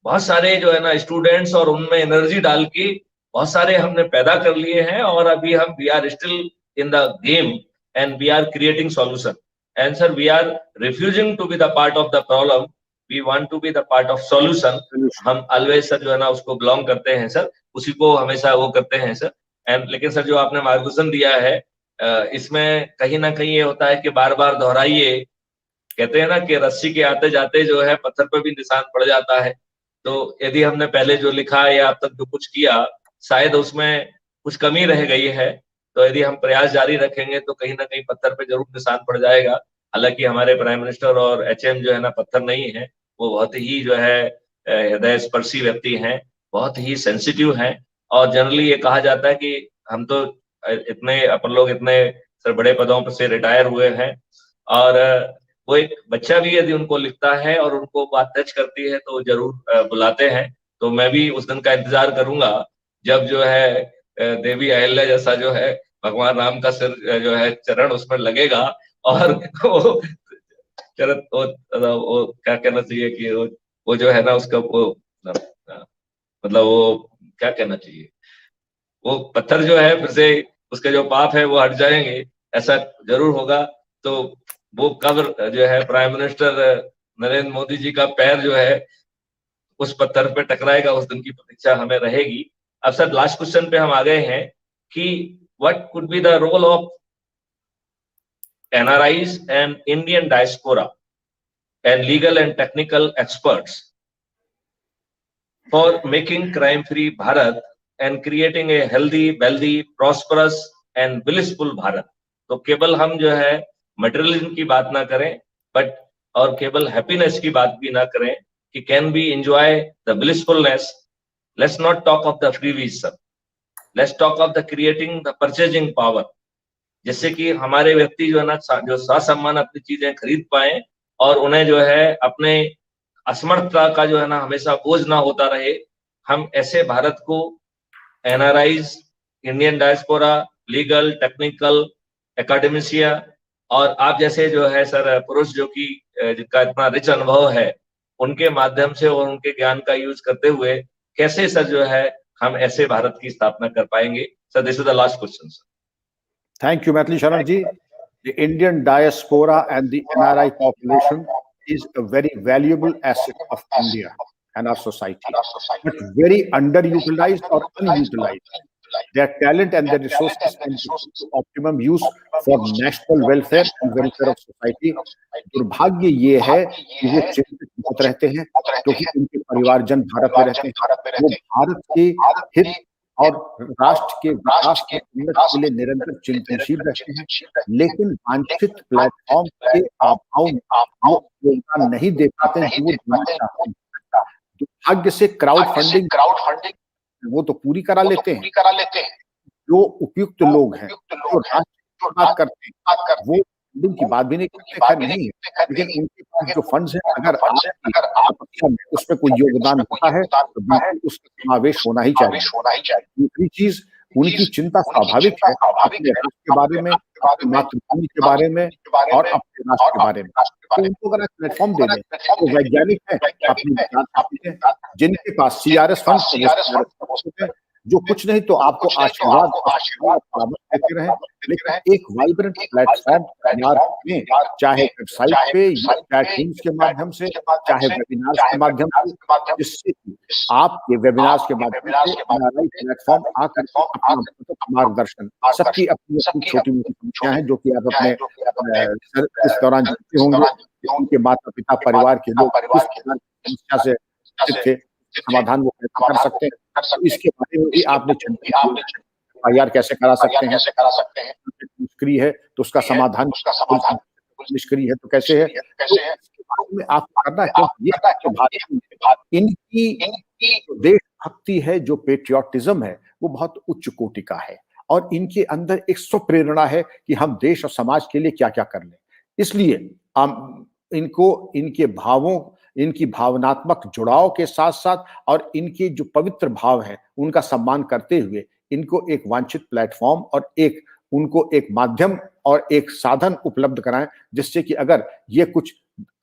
बहुत सारे जो है ना स्टूडेंट्स और उनमें एनर्जी डाल के बहुत सारे हमने पैदा कर लिए हैं, और अभी हम we are still in the game and we are creating solution. And sir we are refusing to be the part of the problem, we want to be the part of solution. हम always sir जो है ना उसको belong करते हैं sir, उसी को हमेशा वो करते हैं सर। एंड लेकिन सर जो आपने मार्गदर्शन दिया है इसमें कहीं ना कहीं ये होता है कि बार बार दोहराइए। कहते हैं ना कि रस्सी के आते जाते जो है पत्थर पर भी निशान पड़ जाता है। तो यदि हमने पहले जो लिखा या अब तक जो कुछ किया शायद उसमें कुछ कमी रह गई है, तो यदि हम प्रयास जारी रखेंगे तो कहीं ना कहीं पत्थर पे जरूर निशान पड़ जाएगा। हालांकि हमारे प्राइम मिनिस्टर और एचएम जो है ना पत्थर नहीं है, वो बहुत ही जो है हृदय स्पर्शी व्यक्ति हैं, बहुत ही सेंसिटिव हैं। और जनरली ये कहा जाता है कि हम तो इतने अपन लोग इतने सर बड़े पदों पर से रिटायर हुए हैं, और वो एक बच्चा भी यदि उनको लिखता है और उनको बात टच करती है तो जरूर बुलाते हैं। तो मैं भी उस दिन का इंतजार करूंगा जब जो है देवी अहिल्या जैसा जो है भगवान राम का सिर जो है चरण उसमें लगेगा, और वो चरण वो क्या कहना चाहिए कि वो जो है ना उसका वो मतलब वो क्या कहना चाहिए, वो पत्थर जो है फिर से उसके जो पाप है वो हट जाएंगे, ऐसा जरूर होगा। तो वो कब्र जो है प्राइम मिनिस्टर नरेंद्र मोदी जी का पैर जो है उस पत्थर पे टकराएगा, उस दिन की प्रतीक्षा हमें रहेगी। अब सर लास्ट क्वेश्चन पे हम आ गए हैं कि what could be the role of NRIs and Indian diaspora and legal and technical experts for making crime-free Bharat and creating a healthy, wealthy, prosperous and blissful Bharat। तो केवल हम जो है मटेरियलिज्म की बात ना करें, बट और केवल हैप्पीनेस की बात भी ना करें कि can be enjoy the blissfulness. Let's not talk of the freebies sir, let's talk of the creating the purchasing power, जिससे कि हमारे व्यक्ति जो है ना जो ससम्मान अपनी चीजें खरीद पाए और उन्हें जो है अपने असमर्थता का जो है ना हमेशा बोझ ना होता रहे। हम ऐसे भारत को NRIs, Indian diaspora, legal, technical, academia और आप जैसे जो है सर पुरुष जो कि जिनका इतना रिच अनुभव है, उनके माध्यम से और उनके ज्ञान का यूज करते हुए कैसे सर जो है हम ऐसे भारत की स्थापना कर पाएंगे। Sir this is the last question sir. Thank you, Maithili Sharan ji. The Indian diaspora and the NRI population is a very valuable asset of India and our society, but very underutilized or unutilized. Their talent and their resources can be put to optimum use for national welfare and welfare of society. दुर्भाग्य ये है कि वो चिंतित बहुत रहते हैं क्योंकि उनके परिवारजन भारत में रहते हैं। वो भारत के हित और राष्ट्र के विकास के उन्नति के लिए निरंतर चिंतनशील रहते हैं, लेकिन वांछित प्लेटफॉर्म के अभाव में वो योगदान नहीं दे पाते हैं कि वो देना चाहते हैं। दुर्भाग्य से क्राउड फंडिंग वो तो पूरी करा लेते हैं। जो उपयुक्त लोग हैं, जो राष्ट्र की बात करते हैं, वो फंडिंग की बात भी नहीं करते, खैर नहीं है, लेकिन उनके पास जो फंड्स हैं, अगर आपकी उसमें कोई योगदान होता है तो बिल्कुल उसका समावेश होना ही चाहिए। दूसरी चीज, उनकी चिंता स्वाभाविक है अपने राष्ट्र के बारे में, अपनी मातृभूमि के बारे में और अपने राष्ट्र के बारे में। तो उनको अगर प्लेटफॉर्म दे दें तो वैज्ञानिक है अपनी विचार करते हैं, जिनके पास CRS फंड जो कुछ नहीं तो आपको आशीर्वाद देते रहे, लेकिन एक वाइब्रेंट प्लेटफॉर्म तैयार में, चाहे वेबसाइट पे या चैट रूम्स के माध्यम से, चाहे वेबिनार्स के माध्यम से, जिससे आपके वेबिनार्स के माध्यम से प्लेटफॉर्म आकर अपना मार्गदर्शन, सबकी अपनी अपनी छोटी मोटी समस्याएं हैं जो कि आप अपने इस दौरान जानते होंगे, उनके माता पिता परिवार के लोग किस समस्या से थे, समाधान वो कैसे कर सकते हैं, इसके बारे में भी आपने IR कैसे करा सकते हैं, निष्क्रिय है तो उसका समाधान निष्क्रिय है तो कैसे है, तो इसके बारे में आपको करना है। ये इनकी देशभक्ति है, जो पेट्रियोटिज्म है, वो बहुत उच्च कोटि का है और इनके अंदर एक स्वप्रेरणा है कि हम देश और समाज के लिए क्या क्या कर लें। इसलिए इनको इनके भावों, इनकी भावनात्मक जुड़ाव के साथ साथ और इनके जो पवित्र भाव हैं उनका सम्मान करते हुए इनको एक वांछित प्लेटफॉर्म और उनको एक माध्यम और एक साधन उपलब्ध कराएं, जिससे कि अगर ये कुछ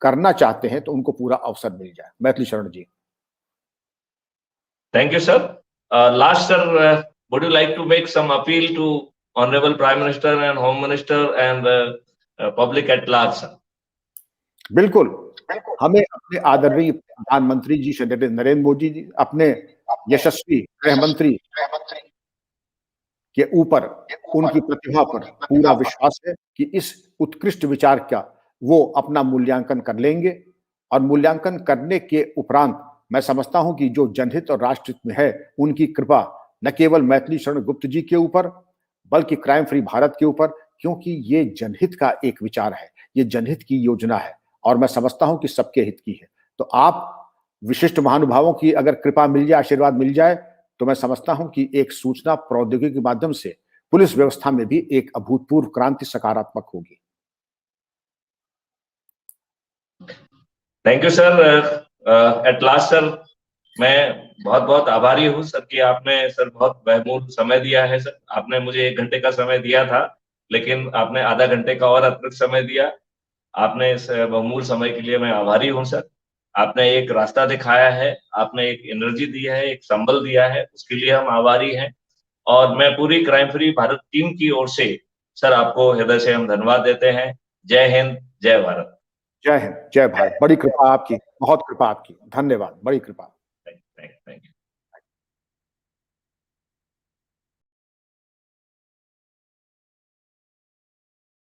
करना चाहते हैं तो उनको पूरा अवसर मिल जाए। Maithili Sharan ji. Thank you sir. Last sir, would you like to make some appeal to Honorable Prime Minister and Home Minister and public at large, sir? बिल्कुल। हमें अपने आदरणीय प्रधानमंत्री जी श्री नरेंद्र मोदी जी, अपने यशस्वी गृह मंत्री के ऊपर, उनकी प्रतिभा पर पूरा विश्वास है कि इस उत्कृष्ट विचार का वो अपना मूल्यांकन कर लेंगे, और मूल्यांकन करने के उपरांत मैं समझता हूं कि जो जनहित और राष्ट्रहित में है, उनकी कृपा न केवल मैथिली शरण गुप्त जी के ऊपर, बल्कि क्राइम फ्री भारत के ऊपर, क्योंकि ये जनहित का एक विचार है, ये जनहित की योजना है, और मैं समझता हूं कि सबके हित की है। तो आप विशिष्ट महानुभावों की अगर कृपा मिल जाए, आशीर्वाद मिल जाए, तो मैं समझता हूं कि एक सूचना प्रौद्योगिकी के माध्यम से पुलिस व्यवस्था में भी एक अभूतपूर्व क्रांति सकारात्मक होगी। Thank you sir. At last sir, मैं बहुत बहुत आभारी हूँ सर कि आपने सर बहुत बहुमूल्य समय दिया है सर। आपने मुझे 1 घंटे का समय दिया था, लेकिन आपने आधा घंटे का और अतिरिक्त समय दिया। आपने इस बहुमूल्य समय के लिए मैं आभारी हूँ सर। आपने एक रास्ता दिखाया है, आपने एक एनर्जी दी है, एक संबल दिया है, उसके लिए हम आभारी हैं। और मैं पूरी क्राइम फ्री भारत टीम की ओर से सर आपको हृदय से हम धन्यवाद देते हैं। जय हिंद, जय भारत। जय हिंद, जय भारत। बड़ी कृपा आपकी, बहुत कृपा आपकी, धन्यवाद, बड़ी कृपा। Thank you.